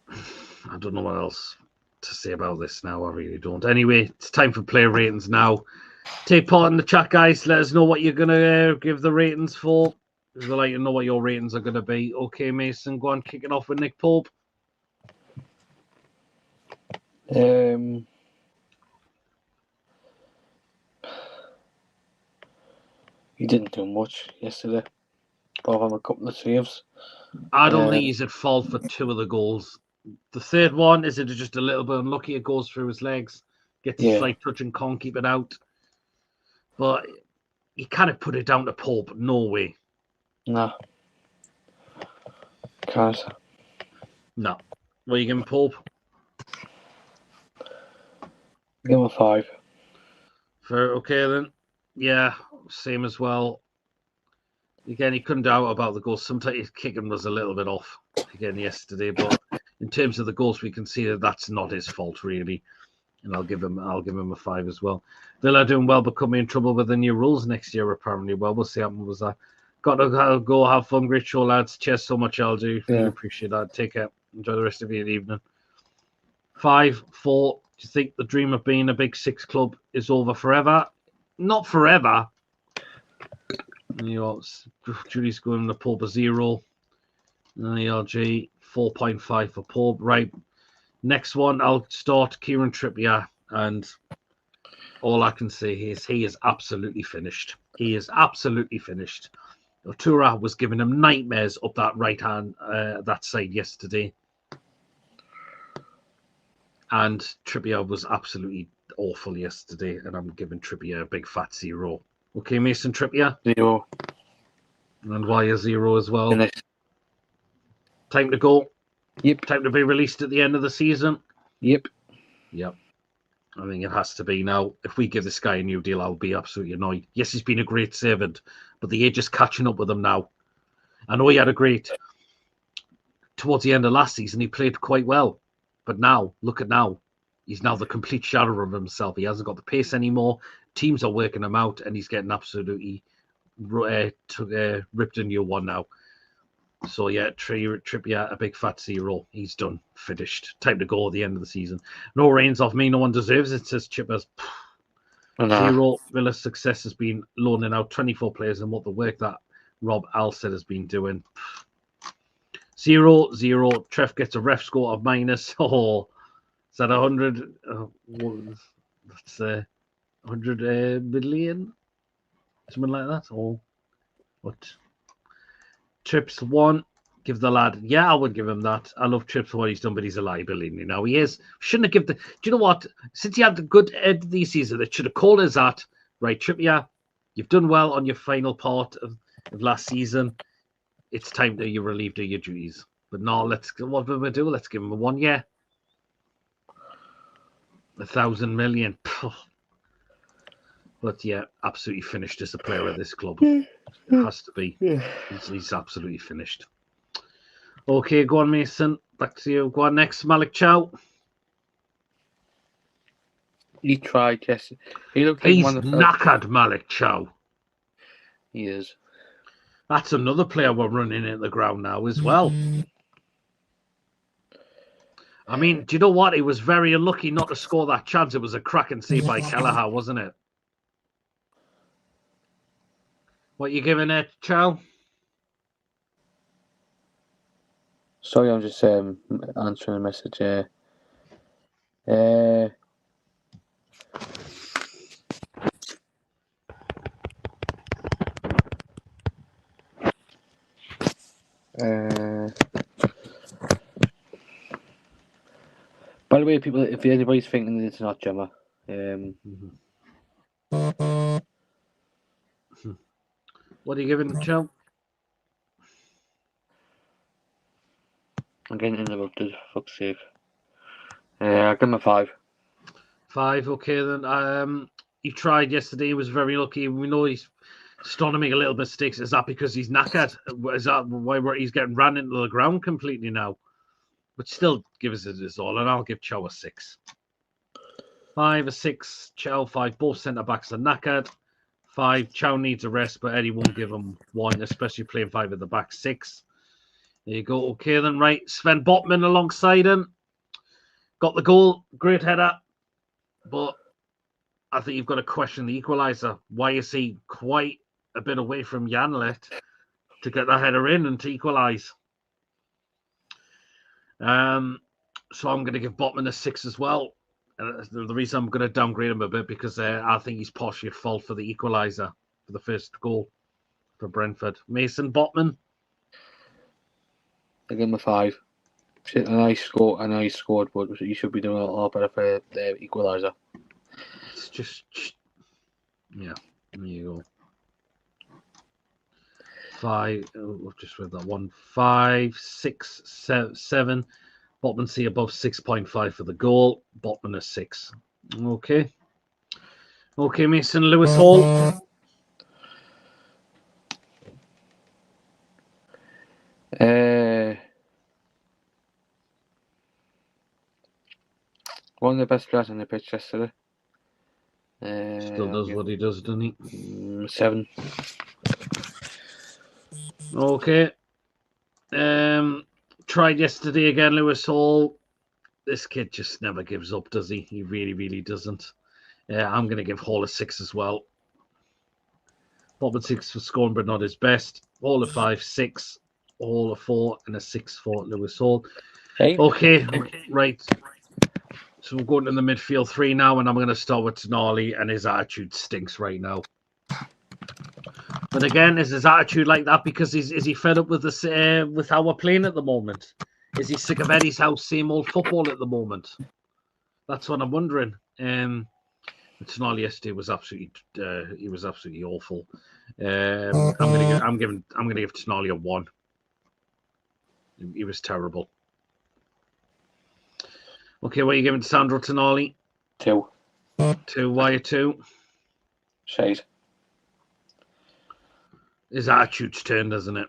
I don't know what else to say about this now. I really don't. Anyway, it's time for player ratings now. Take part in the chat, guys. Let us know what you're going to give the ratings for. We'd like to know what your ratings are going to be. Okay, Mason, go on, kick it off with Nick Pope. He didn't do much yesterday. Apart from a couple of saves. I don't think he's at fault for two of the goals. The third one, is it just a little bit unlucky? It goes through his legs, gets a slight touch and can't keep it out. But he kind of put it down to Pope. No way. No. Can't. No. What are you giving Pope? Give him a 5. Okay, then. Yeah, same as well. Again, he couldn't doubt about the goals. Sometimes his kicking was a little bit off again yesterday, but in terms of the goals, we can see that that's not his fault really. And I'll give him a 5 as well. Villa doing well, but could be in trouble with the new rules next year apparently. Well, we'll see how much was that. Got to go have fun. Great show, lads. Cheers so much, LG. Really appreciate that. Take care. Enjoy the rest of your evening. 5, 4. Do you think the dream of being a Big Six club is over forever? Not forever. You know, Julie's going to Pope a 0. LG 4.5 for Pope. Right. Next one, I'll start Kieran Trippier, and all I can say is he is absolutely finished. He is absolutely finished. Otura was giving him nightmares up that right hand, that side yesterday. And Trippier was absolutely awful yesterday, and I'm giving Trippier a big fat 0. Okay, Mason, Trippier? 0. And why a 0 as well? Finished. Time to go. Yep. Time to be released at the end of the season. Yep. I think it has to be now. If we give this guy a new deal, I'll be absolutely annoyed. Yes, he's been a great servant, but the age is catching up with him now. I know he had a great... Towards the end of last season, he played quite well. But now, look at now. He's now the complete shadow of himself. He hasn't got the pace anymore. Teams are working him out, and he's getting absolutely ripped a new one now. So, yeah, Trippier, a big fat 0. He's done. Finished. Time to go at the end of the season. No reins off me. No one deserves it, says Chippers. 0. Villa's success has been loaning out 24 players, and what the work that Rob Alsted has been doing. 0, 0. Trev gets a ref score of minus. Oh, is that 100? That's 100 million? Something like that? Or what? Trips 1, Give the lad. Yeah, I would give him that. I love Chips for what he's done, but he's a liability now. He is. Shouldn't have given the. Do you know what? Since he had the good end of the season, it should have called us that. Right, Trippier, you've done well on your final part of last season. It's time that you're relieved of your duties. But no, what will we do? Let's give him a 1 year. 1,000 million. But yeah, absolutely finished as a player at this club. It has to be. He's absolutely finished. Okay, go on, Mason. Back to you. Go on next, Malik Chow. He tried, yes. He looked like He's one of the knackered, Malik Chow. He is. That's another player we're running in the ground now as well. I mean, do you know what? He was very unlucky not to score that chance. It was a cracking save by Kelleher, wasn't it? What you giving it, Chow? Sorry, I'm just answering a message here. By the way, people, if anybody's thinking that it's not Gemma, What are you giving, Chow? I'm getting interrupted. Fuck's sake. I'll give him a 5. 5, okay then. He tried yesterday. He was very lucky. We know he's starting to make a little mistakes. Is that because he's knackered? Is that why he's getting ran into the ground completely now? But still, give us his all, and I'll give Chow a 6. 5, a 6, Chow 5. Both centre backs are knackered. 5, Chow needs a rest, but Eddie won't give him 1, especially playing 5 at the back. 6. There you go. Okay then, right. Sven Botman alongside him. Got the goal. Great header. But I think you've got to question the equaliser. Why is he quite a bit away from Janlet to get the header in and to equalise? So I'm going to give Botman a 6 as well. The reason I'm going to downgrade him a bit because I think he's partially at fault for the equaliser for the first goal for Brentford. Mason Botman. I give him a 5. I know he scored, but he should be doing a lot better for the equaliser. It's just, yeah, there you go. 5, just read that one. 5, 6, 7. Botman see above 6.5 for the goal. Botman a 6. Okay. Okay, Mason. Lewis Hall. One of the best players on the pitch yesterday. Still does what he does, doesn't he? 7. Okay. Tried yesterday again, Lewis Hall. This kid just never gives up, does he? He really, really doesn't. I'm going to give Hall a 6 as well. Botman 6 for scoring, but not his best. Hall a 5, 6. Hall a 4, and a 6 for Lewis Hall. Hey. Okay, right. So we're going to the midfield 3 now, and I'm going to start with Tonali, and his attitude stinks right now. But again, is his attitude like that because is he fed up with this with how we're playing at the moment? Is he sick of Eddie's Howe, same old football at the moment? That's what I'm wondering. Tonali yesterday was absolutely awful. I'm gonna give Tonali a 1. He was terrible. Okay, what are you giving Sandro Tonali? 2. 2. Why a 2? Shade. His attitude's turned, hasn't it?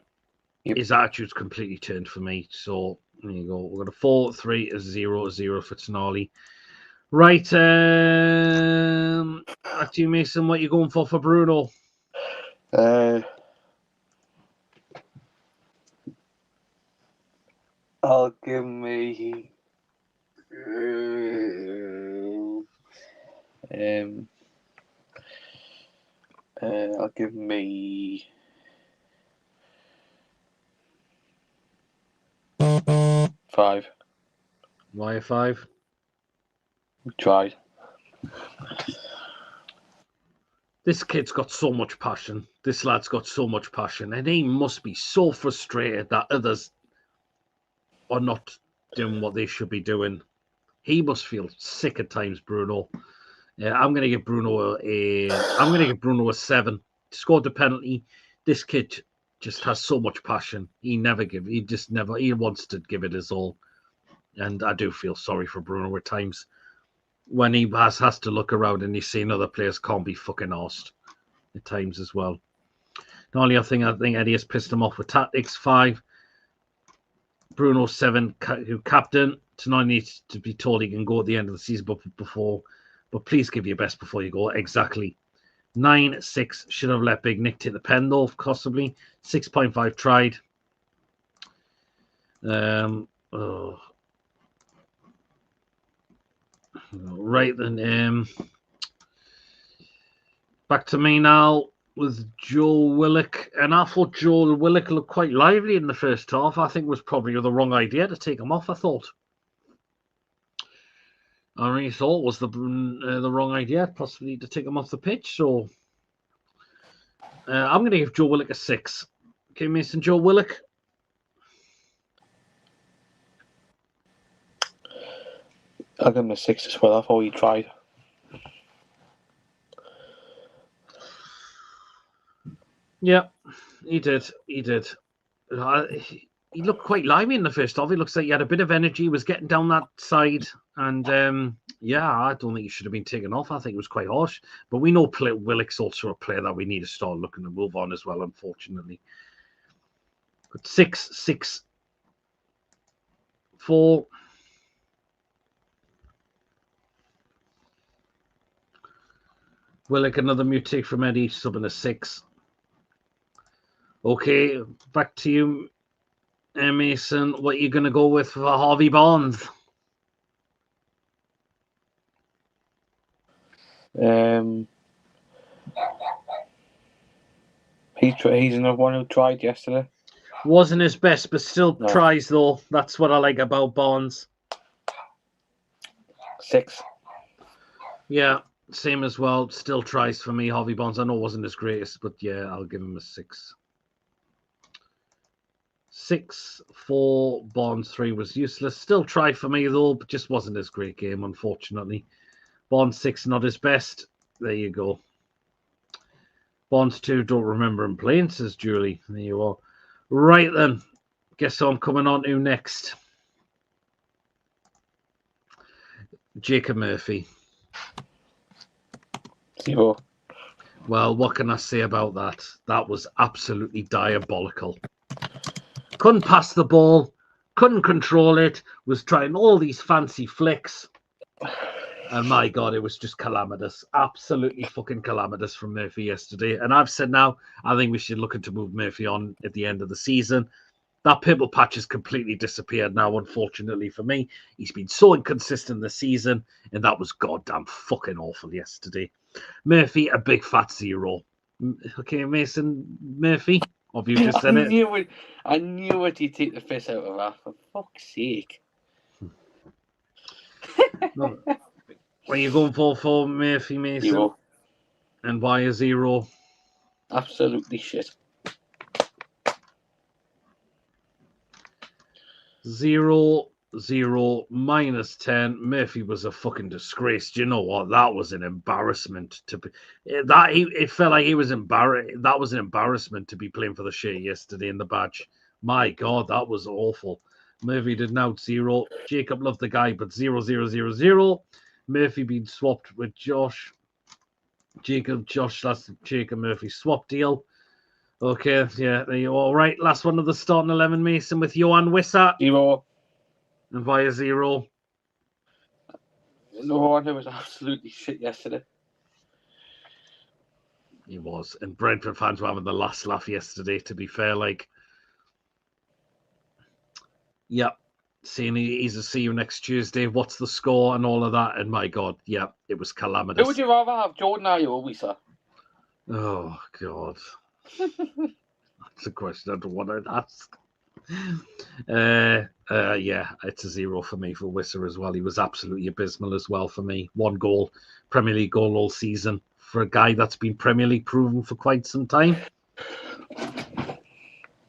Yep. His attitude's completely turned for me. So there you go. We've got a 4, 3, a 0, a 0 for Tonali. Right. Back to you, Mason. What are you going for Bruno? I'll give me. I'll give me 5. Why a 5? Tried. This kid's got so much passion. This lad's got so much passion, and he must be so frustrated that others are not doing what they should be doing. He must feel sick at times, Bruno. I'm going to give Bruno a 7. Scored the penalty. This kid just has so much passion. He wants to give it his all. And I do feel sorry for Bruno at times when he has to look around and he's seen other players can't be fucking arsed at times as well. The only other thing I think Eddie has pissed him off with tactics. 5. Bruno 7, who captain. Tonight needs to be told he can go at the end of the season, but please give your best before you go. Exactly. 9, 6 should have let Big Nick take the pen though, possibly. 6.5 tried. Right then. Back to me now with Joe Willock, and I thought Joe Willock looked quite lively in the first half. I think it was probably the wrong idea to take him off. I really thought it was the wrong idea, possibly to take him off the pitch. So I'm going to give Joe Willock a 6. Okay, Mason, Joe Willock. I'll give him a 6 as well. I thought he tried. Yeah, he did. He looked quite lively in the first half. He looks like he had a bit of energy. He was getting down that side. And, I don't think he should have been taken off. I think it was quite harsh. But we know Willock's also a player that we need to start looking to move on as well, unfortunately. But 6, 6, 4. Willock, another mutate from Eddie, subbing a 6. Okay, back to you, Mason. What are you going to go with for Harvey Barnes? He's another one who tried yesterday. Wasn't his best, but still tries, though. That's what I like about Barnes. 6. Yeah, same as well. Still tries for me, Harvey Barnes. I know it wasn't his greatest, but yeah, I'll give him a 6. 6, 4, Barnes 3 was useless. Still tried for me, though, but just wasn't his great game, unfortunately. Barnes 6, not his best. There you go. Barnes 2, don't remember him playing, says Julie. There you are. Right then. Guess I'm coming on to next. Jacob Murphy. 0. Well, what can I say about that? That was absolutely diabolical. Couldn't pass the ball, couldn't control it, was trying all these fancy flicks. And my God, it was just calamitous. Absolutely fucking calamitous from Murphy yesterday. And I've said now, I think we should look to move Murphy on at the end of the season. That pimple patch has completely disappeared now, unfortunately for me. He's been so inconsistent this season, and that was goddamn fucking awful yesterday. Murphy, a big fat 0. Okay, Mason, Murphy, have you just said it? I knew it. He'd take the piss out of that, for fuck's sake. What are you going for Murphy, Mason? 0. And why a 0? Absolutely shit. 0, 0, minus 10. Murphy was a fucking disgrace. Do you know what? That was an embarrassment to be. It felt like he was embarrassed. That was an embarrassment to be playing for the shirt yesterday in the badge. My God, that was awful. Murphy did out 0. Jacob loved the guy, but 0, 0, 0, 0. Murphy being swapped with Josh. Josh, that's Jacob Murphy swap deal. Okay, yeah, there you are. All right, last one of the starting 11, Mason, with Johan Wissa. 0. And via 0. No wonder it was absolutely shit yesterday. He was. And Brentford fans were having the last laugh yesterday, to be fair. Yeah, seeing he's a see you next Tuesday. What's the score and all of that? And my God, yeah, it was calamitous. Who would you rather have, Jordan or Wissa? Oh, God. That's a question I don't want to ask. Yeah, it's a 0 for me for Wissa as well. He was absolutely abysmal as well for me. 1 goal, Premier League goal all season for a guy that's been Premier League proven for quite some time.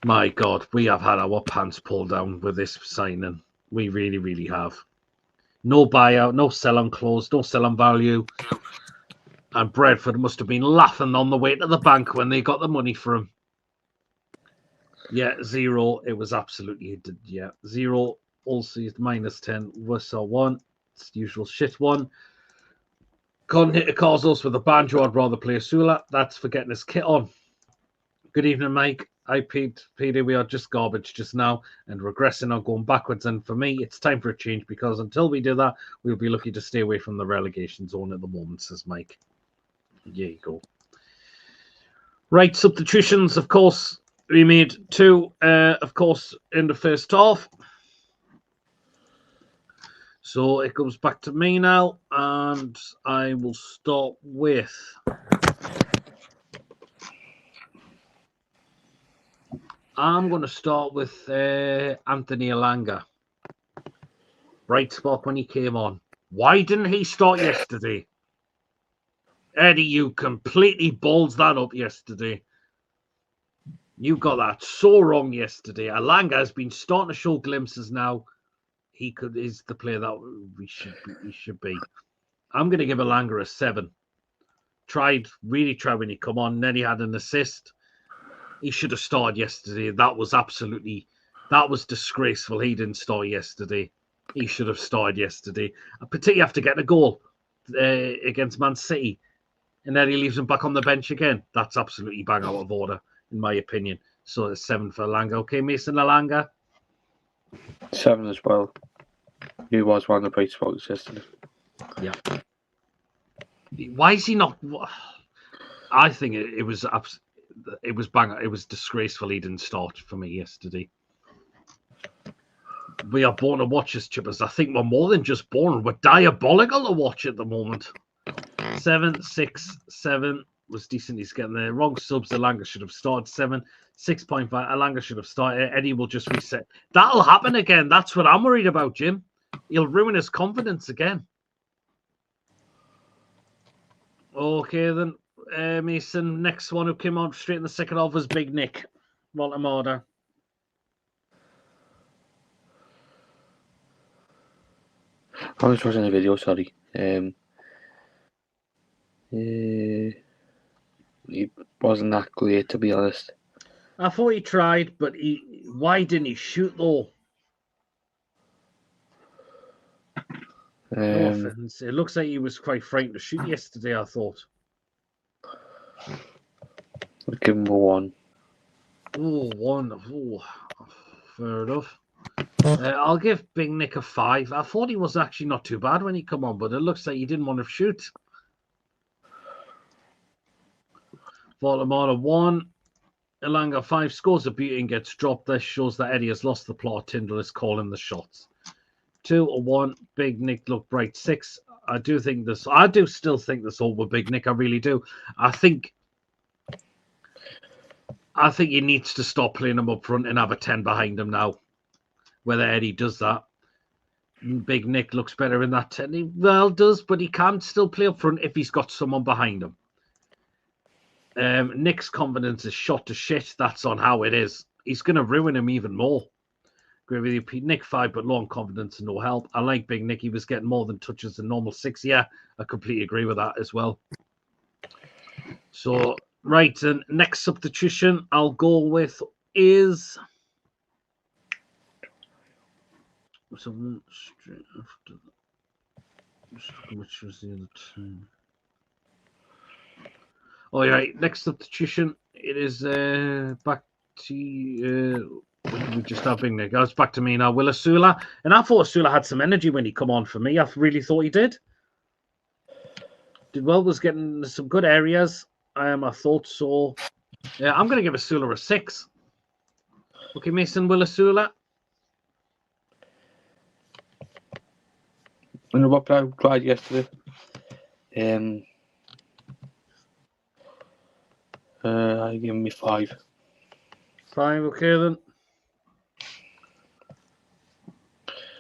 My God, we have had our pants pulled down with this signing. We really, really have. No buyout, no sell-on clause, no sell-on value. And Brentford must have been laughing on the way to the bank when they got the money for him. Yeah, 0. It was absolutely, yeah, 0. All season -10. Whistle 1. It's the usual shit one. Couldn't hit a Causos with a banjo. I'd rather play a Sula. That's for getting his kit on. Good evening, Mike. Peter, we are just garbage just now and regressing or going backwards. And for me, it's time for a change because until we do that, we'll be lucky to stay away from the relegation zone at the moment, says Mike. There you go. Right, substitutions, of course, we made 2, of course, in the first half. So it comes back to me now, and I will start with... I'm going to start with Anthony Elanga. Bright spot when he came on. Why didn't he start yesterday? Eddie, you completely balls that up yesterday. You got that so wrong yesterday. Elanga has been starting to show glimpses now. He is the player that he should be. I'm going to give Elanga a 7. Really tried when he come on. Then he had an assist. He should have started yesterday. That was disgraceful. He didn't start yesterday. He should have started yesterday, particularly after getting a goal against Man City. And then he leaves him back on the bench again. That's absolutely bang out of order, in my opinion. So it's 7 for Elanga. Okay, Mason Elanga? 7 as well. He was one of the bright spots yesterday. Yeah. Why is he not? I think it was bang. It was disgraceful. He didn't start for me yesterday. We are born to watch as chippers. I think we're more than just born. We're diabolical to watch at the moment. 7, 6, 7 was decent. He's getting there. Wrong subs. Elanga should have started. 7, 6.5. Elanga should have started. Eddie will just reset. That'll happen again. That's what I'm worried about, Jim. He'll ruin his confidence again. Okay, then. Mason, next one who came on straight in the second half was Big Nick. Baltimore. I was watching the video, sorry. He wasn't that great, to be honest. I thought he tried, but why didn't he shoot though? No offense. It looks like he was quite frightened to shoot yesterday, I thought. I'll give him a 1. Oh, 1. Oh, fair enough. I'll give Big Nick a 5. I thought he was actually not too bad when he come on, but it looks like he didn't want to shoot. Baltimore 1. Elanga 5. Scores a beauty and gets dropped. This shows that Eddie has lost the plot. Tyndall is calling the shots. 2 or 1. Big Nick looked bright. 6. I do still think this all with Big Nick. I really do. I think he needs to stop playing him up front and have a 10 behind him now. Whether Eddie does that. Big Nick looks better in that 10. He does, but he can still play up front if he's got someone behind him. Nick's confidence is shot to shit. That's on how it is. He's going to ruin him even more. Agree with you, Pete. Nick 5, but low on confidence and no help. I like Big Nick. He was getting more than touches than normal 6. Yeah, I completely agree with that as well. So, right, and next substitution I'll go with is... Someone straight after that. Which was the other two? All right, next substitution. It is back to... we just have Big Nick. It's back to me now. Will Asula. And I thought Asula had some energy when he come on for me. I really thought he did. Did well, was getting some good areas. I thought so. Yeah, I'm going to give Asula a 6. Okay, Mason, Will Asula. And what I tried yesterday. I give him 5. 5, okay then.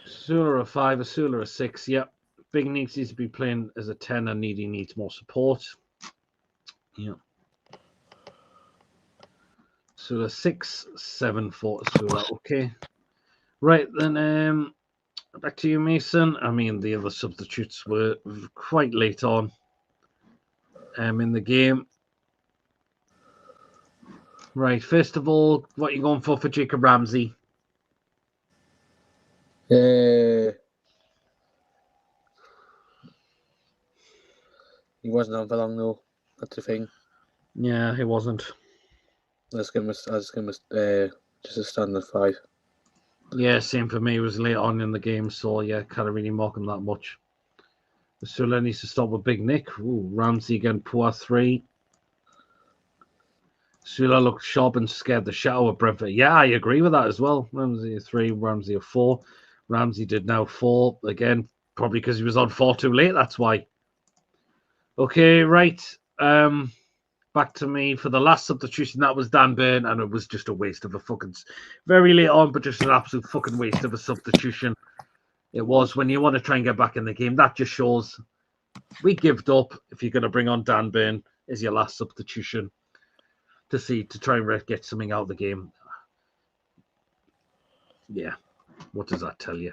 Asula a 5, Asula a 6. Yep. Big needs to be playing as a 10 and he needs more support. Yeah. Sula 6-7 for Sula. Okay. Right then, back to you, Mason. I mean, the other substitutes were quite late on in the game. Right, first of all, what are you going for Jacob Ramsey? He wasn't on for long though. That's the thing. Yeah, he wasn't. Let's give him just a standard 5. Yeah, same for me. It was late on in the game, so yeah, can't really mock him that much. Sula needs to stop with Big Nick. Ooh, Ramsey again, poor 3. Sula looked sharp and scared the shit out of Brentford. Yeah, I agree with that as well. Ramsey a 3, Ramsey a 4. Ramsey did now 4. Again, probably because he was on 4 too late, that's why. Okay, right. Back to me for the last substitution. That was Dan Burn, and it was just a waste of a fucking... Very late on, but just an absolute fucking waste of a substitution. It was when you want to try and get back in the game. That just shows we gived up if you're going to bring on Dan Burn as your last substitution to try and get something out of the game. Yeah, what does that tell you?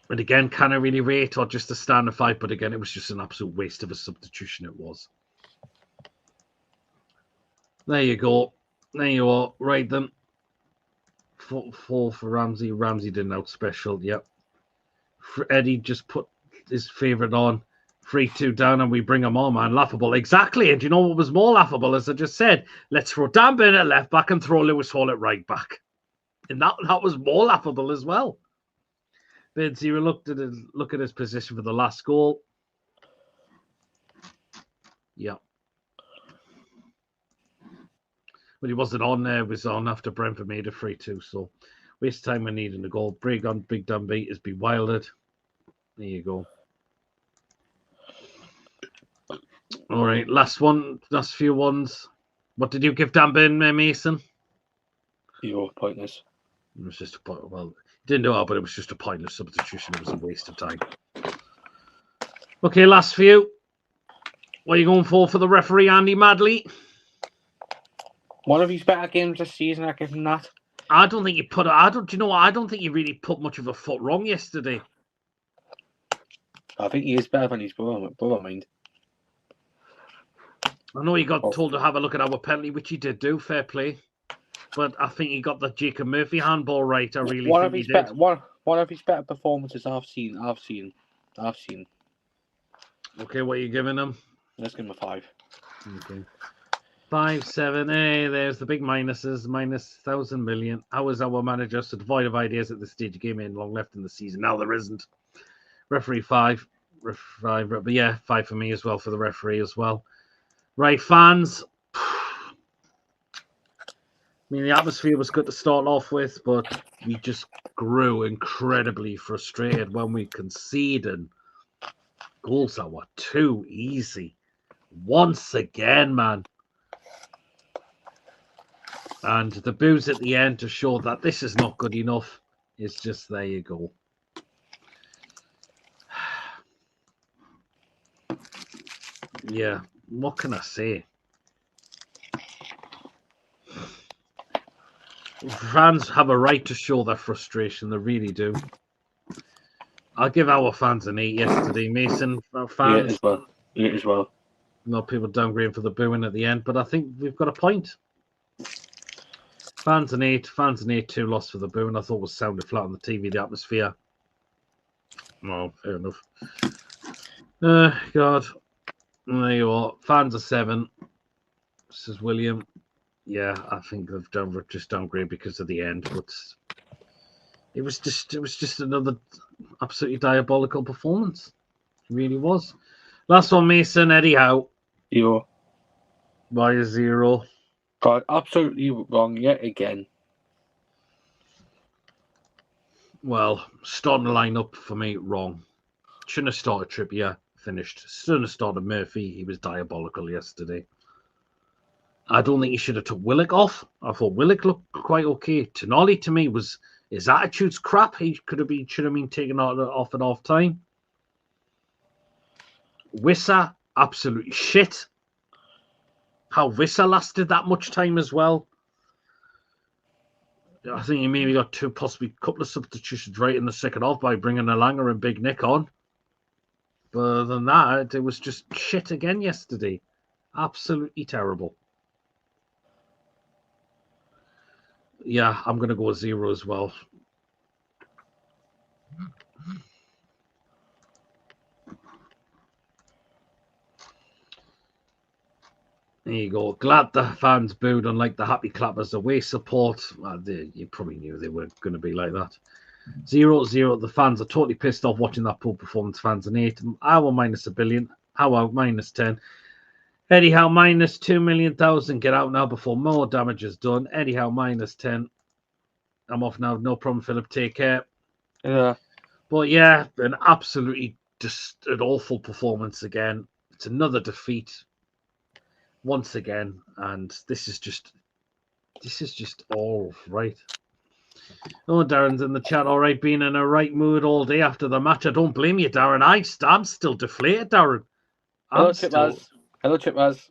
And again, can I really rate or just a standard 5? But again, it was just an absolute waste of a substitution. It was. There you go. There you are. Right then. 4 for Ramsey. Ramsey didn't out special. Yep. Eddie just put his favourite on. 3-2 down, and we bring him on, man. Laughable. Exactly. And do you know what was more laughable? As I just said, let's throw Dan Burn at left back and throw Lewis Hall at right back. And that was more laughable as well. But Zero look at his position for the last goal. Yeah. But he wasn't on there. It was on after Brentford made a 3-2. So waste time when needing a goal. Brig on Big Dunby is bewildered. There you go. All right, last few ones. What did you give Dan Burn, Mason? You're pointless. It was just a point. Well, didn't know how, but it was just a pointless substitution. It was a waste of time. Okay, last few. What are you going for the referee, Andy Madley? One of his better games this season, I give him that. I don't think you put. I don't. You know what? I don't think you really put much of a foot wrong yesterday. I think he is better than his brother, mind. I know he got told to have a look at our penalty, which he did do. Fair play. But I think he got the Jacob Murphy handball right. I really think he did. One of his better performances I've seen. Okay, what are you giving him? Let's give him a 5. Okay. 5, 7. Hey, there's the big minuses. Minus 1,000 million. How is our manager so devoid of ideas at this stage of game in long left in the season? Now there isn't. Referee 5. But yeah, 5 for me as well for the referee as well. Right, fans. I mean, the atmosphere was good to start off with, but we just grew incredibly frustrated when we conceded goals that were too easy. Once again, man. And the boos at the end to show that this is not good enough. It's just, there you go. Yeah, what can I say? Fans have a right to show their frustration. They really do. I'll give our fans an 8 yesterday. Mason, our fans. Yeah, as well. No people downgrading for the booing at the end, but I think we've got a point. Fans an 8. Fans an 8-2 loss for the booing. I thought was sounded flat on the TV, the atmosphere. No, fair enough. God. There you are. Fans are 7. This is William. Yeah, I think they've just downgraded because of the end, but it was just another absolutely diabolical performance. It really was. Last one, Mason, Eddie Howe. 0. Why a 0? Got absolutely wrong yet again. Well, starting the lineup for me, wrong. Shouldn't have started Trippier, finished. Shouldn't have started Murphy. He was diabolical yesterday. I don't think he should have took Willock off. I thought Willock looked quite okay. Tonali, to me, his attitude's crap. He should have been taken off at half time. Wissa, absolutely shit. how Visser lasted that much time as well. I think he maybe got possibly a couple of substitutions right in the second half by bringing Alanga and Big Nick on. But other than that, it was just shit again yesterday. Absolutely terrible. Yeah, I'm going to go with 0 as well. There you go. Glad the fans booed, unlike the happy clappers. Away support. Well, you probably knew they were going to be like that. 0-0. The fans are totally pissed off watching that poor performance. Fans an 8. Our minus $1 billion. Our minus 10. Eddie Howe minus 2 million thousand. Get out now before more damage is done. Eddie Howe minus 10. I'm off now. No problem, Philip. Take care. Yeah. But yeah, an absolutely just an awful performance again. It's another defeat once again, and this is just all right. Oh, Darren's in the chat. All right, being in a right mood all day after the match. I don't blame you, Darren. I'm still deflated, Darren. Hello, Chipmaz.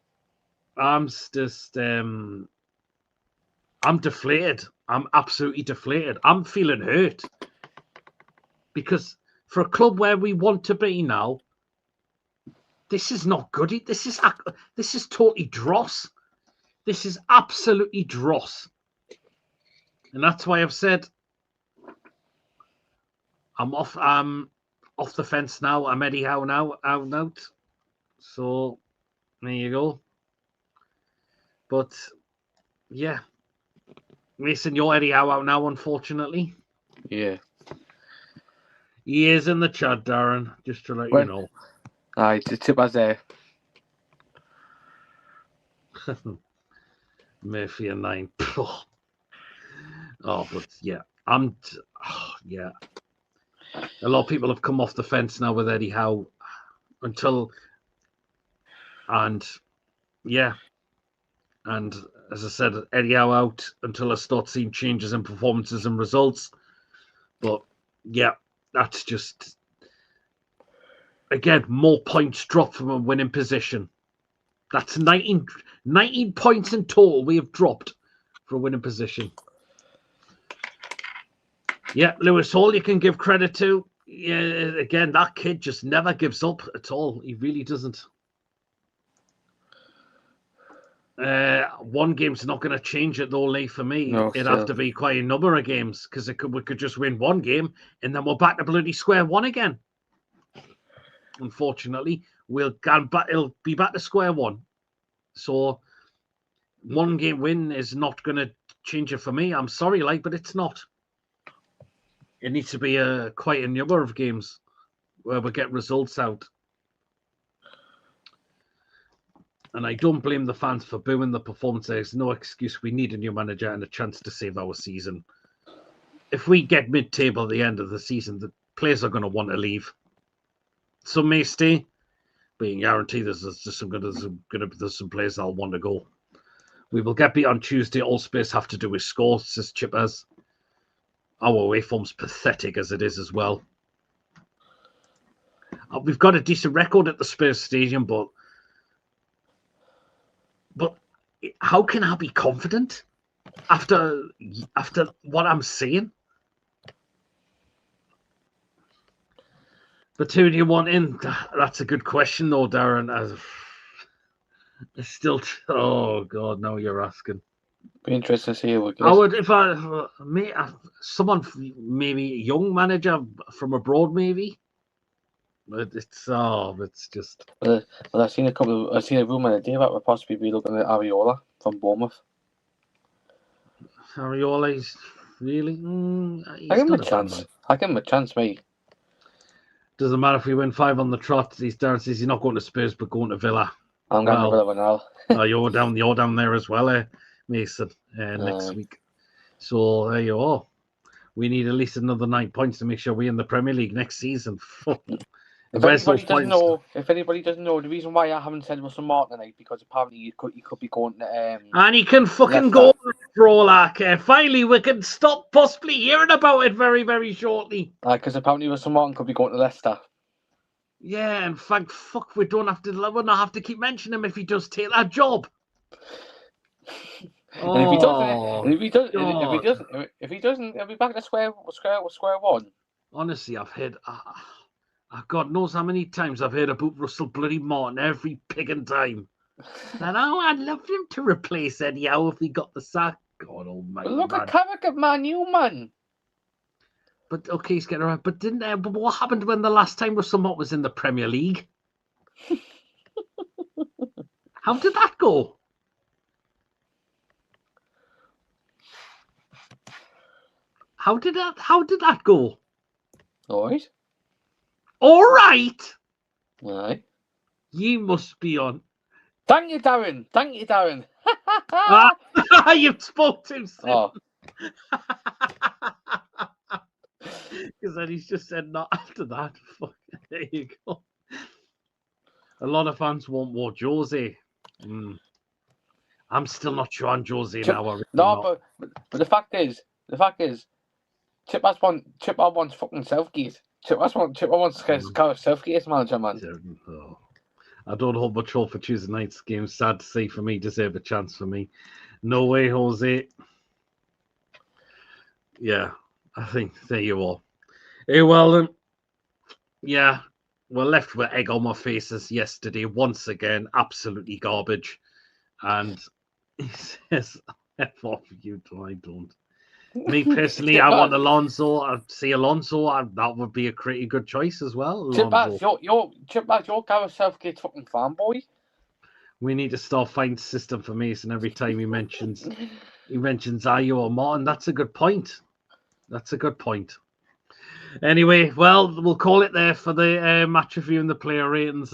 I'm just I'm deflated. I'm absolutely deflated. I'm feeling hurt because for a club where we want to be now, this is not good. This is totally dross. This is absolutely dross. And that's why I've said I'm off the fence now. I'm Eddie Howe now, out and out. So there you go. But yeah. Mason, you're Eddie Howe out now, unfortunately. Yeah. He is in the chat, Darren, just to let you know. Aye, the tip was there. Murphy and 9. Oh, but yeah. Yeah. A lot of people have come off the fence now with Eddie Howe and as I said, Eddie Howe out until I start seeing changes in performances and results. But yeah, that's just again more points dropped from a winning position. That's 19 points in total we have dropped for a winning position. Yeah, Lewis Hall, you can give credit to. Yeah, again, that kid just never gives up at all. He really doesn't. One game's not going to change it though, Lee, for me. No, It'd have to be quite a number of games because we could just win one game and then we're back to bloody square one again. Unfortunately, it'll be back to square one. So one game win is not going to change it for me. I'm sorry, but it's not. It needs to be quite a number of games where we get results out. And I don't blame the fans for booing the performance. There's no excuse. We need a new manager and a chance to save our season. If we get mid-table at the end of the season, the players are going to want to leave. Some may stay, but you can guarantee there's some players that'll want to go. We will get beat on Tuesday. All Spurs have to do is score, says Chippers. Our away form's pathetic as it is as well. We've got a decent record at the Spurs Stadium, but how can I be confident after what I'm seeing? But who do you want in? That's a good question, though, Darren. It's still, oh God, now you're asking. Be interesting to see what I would someone maybe a young manager from abroad, maybe. But it's just. Well, I've seen a rumor the day that we'll possibly be looking at Areola from Bournemouth. Areola's really. I give him a chance. I give him a chance, mate. Doesn't matter if we win 5 on the trot. These Darren says he's not going to Spurs, but going to Villa. I'm going to Villa now. You're down there as well, Mason, next week. So there you are. We need at least another 9 points to make sure we're in the Premier League next season. If anybody doesn't know, the reason why I haven't said Russell Martin tonight, because apparently you could be going to and he can fucking go Proudlock. Finally, we can stop possibly hearing about it very, very shortly. Because apparently Russell Martin could be going to Leicester. Yeah, in fact, we don't have to. We'll not have to keep mentioning him if he does take that job. And if he doesn't, Oh, and if he does, God. if he doesn't, he'll be back to square one. Honestly, God knows how many times I've heard about Russell bloody Martin every pigging time. And I'd love him to replace Eddie Howe if he got the sack. God almighty, But look man. at Carrick, Man U, man. But okay, he's getting around. But but what happened when the last time Russell Martin was in the Premier League? How did that go? How did that go? All right. All right. Aye. You must be on. Thank you, Darren. You spoke to him. Oh. Because then he's just said not after that. Fuck, there you go. A lot of fans want more Jose. I'm still not sure on Jose now. Really but the fact is, Chip wants fucking Southgate. Chip wants Gareth Southgate as manager, man. I don't hold much hope for Tuesday night's game. Sad to see for me. Deserve a chance for me. No way, Jose. Yeah, I think there you are. Hey, well then. Yeah, we're left with egg on my faces yesterday. Once again, absolutely garbage. And he says, F off you, I don't. Me personally, I want Alonso. I'd see Alonso. That would be a pretty good choice as well. Chip, you're Gareth Southgate's fucking fanboy. We need to start finding system for Mason every time he mentions Ayo or Martin. That's a good point. Anyway, well, we'll call it there for the match review and the player ratings.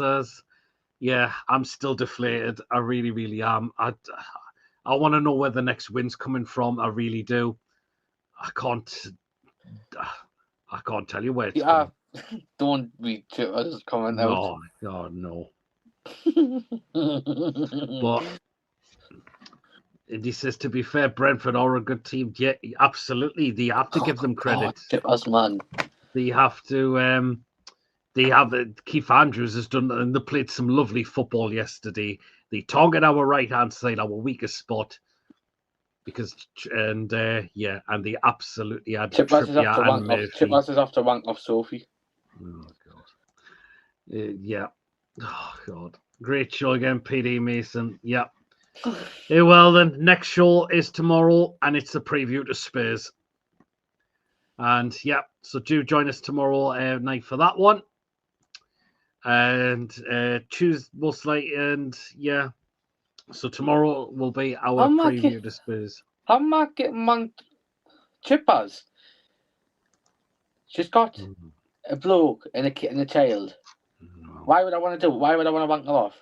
Yeah, I'm still deflated. I really, really am. I want to know where the next win's coming from. I really do. I can't tell you where it's coming. Don't read Twitter's comment out. No. But he says, to be fair, Brentford are a good team. Yeah, absolutely. They have to give them credit. Man. They have to. Keith Andrews has done, and they played some lovely football yesterday. They target our right hand side, our weakest spot. And they absolutely had Trippier and Murphy. Chip has to rank off Sophie. Oh God. Yeah. Oh God. Great show again, PD Mason. Yeah. Hey, well then, next show is tomorrow, and it's a preview to Spurs. And yeah, so do join us tomorrow night for that one. And Tuesday most likely, and yeah. So tomorrow will be our preview to Spurs. How am I getting Chippers? She's got a bloke and a kid and a child. Why would I want to do it? Why would I want to bank her off?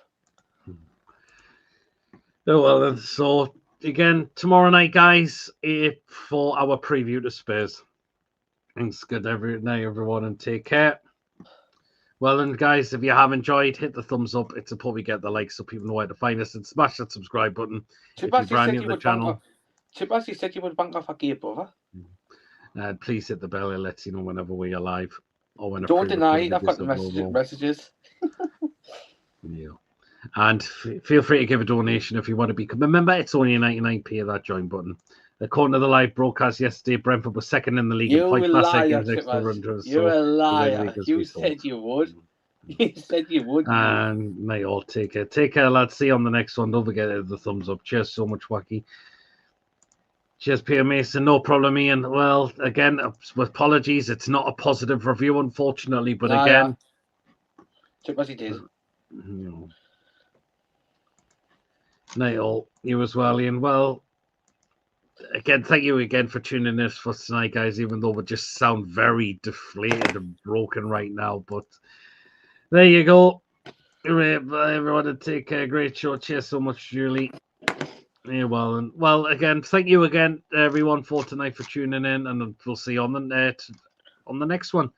Oh, well, then, so again, tomorrow night, guys, for our preview to Spurs. Thanks, good night, everyone, and take care. Well, and guys, if you have enjoyed, hit the thumbs up. It's a probably get the like so people know where to find us, and smash that subscribe button. Chip, if you're brand new to the channel. Chip, you said you would bank off a gear, brother. Please hit the bell. It lets you know whenever we are live. Or don't deny it. I've got the messages. Yeah. And feel free to give a donation if you want to become a member. It's only a 99p of that join button. According to the live broadcast yesterday, Brentford was second in the league. You're a liar, You're a liar. You said you would. You said you would. And may all take care. Take care, lads. See you on the next one. Don't forget the thumbs up. Cheers so much, Wacky. Cheers, Pierre Mason. No problem, Ian. Well, again, with apologies, it's not a positive review, unfortunately. But again, Chip as he did. Night all. You as well, Ian. Well, again, thank you again for tuning in for tonight, guys, even though we just sound very deflated and broken right now. But there you go. Everyone, take care. Great show. Cheers so much, Julie. Yeah, well, again, thank you again, everyone, for tonight for tuning in, and we'll see you on the next one.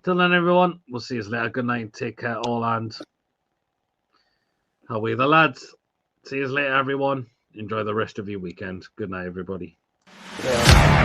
Till then, everyone, we'll see you later. Good night. Take care, all, and how are we, the lads? See you later, everyone. Enjoy the rest of your weekend. Good night, everybody. Yeah.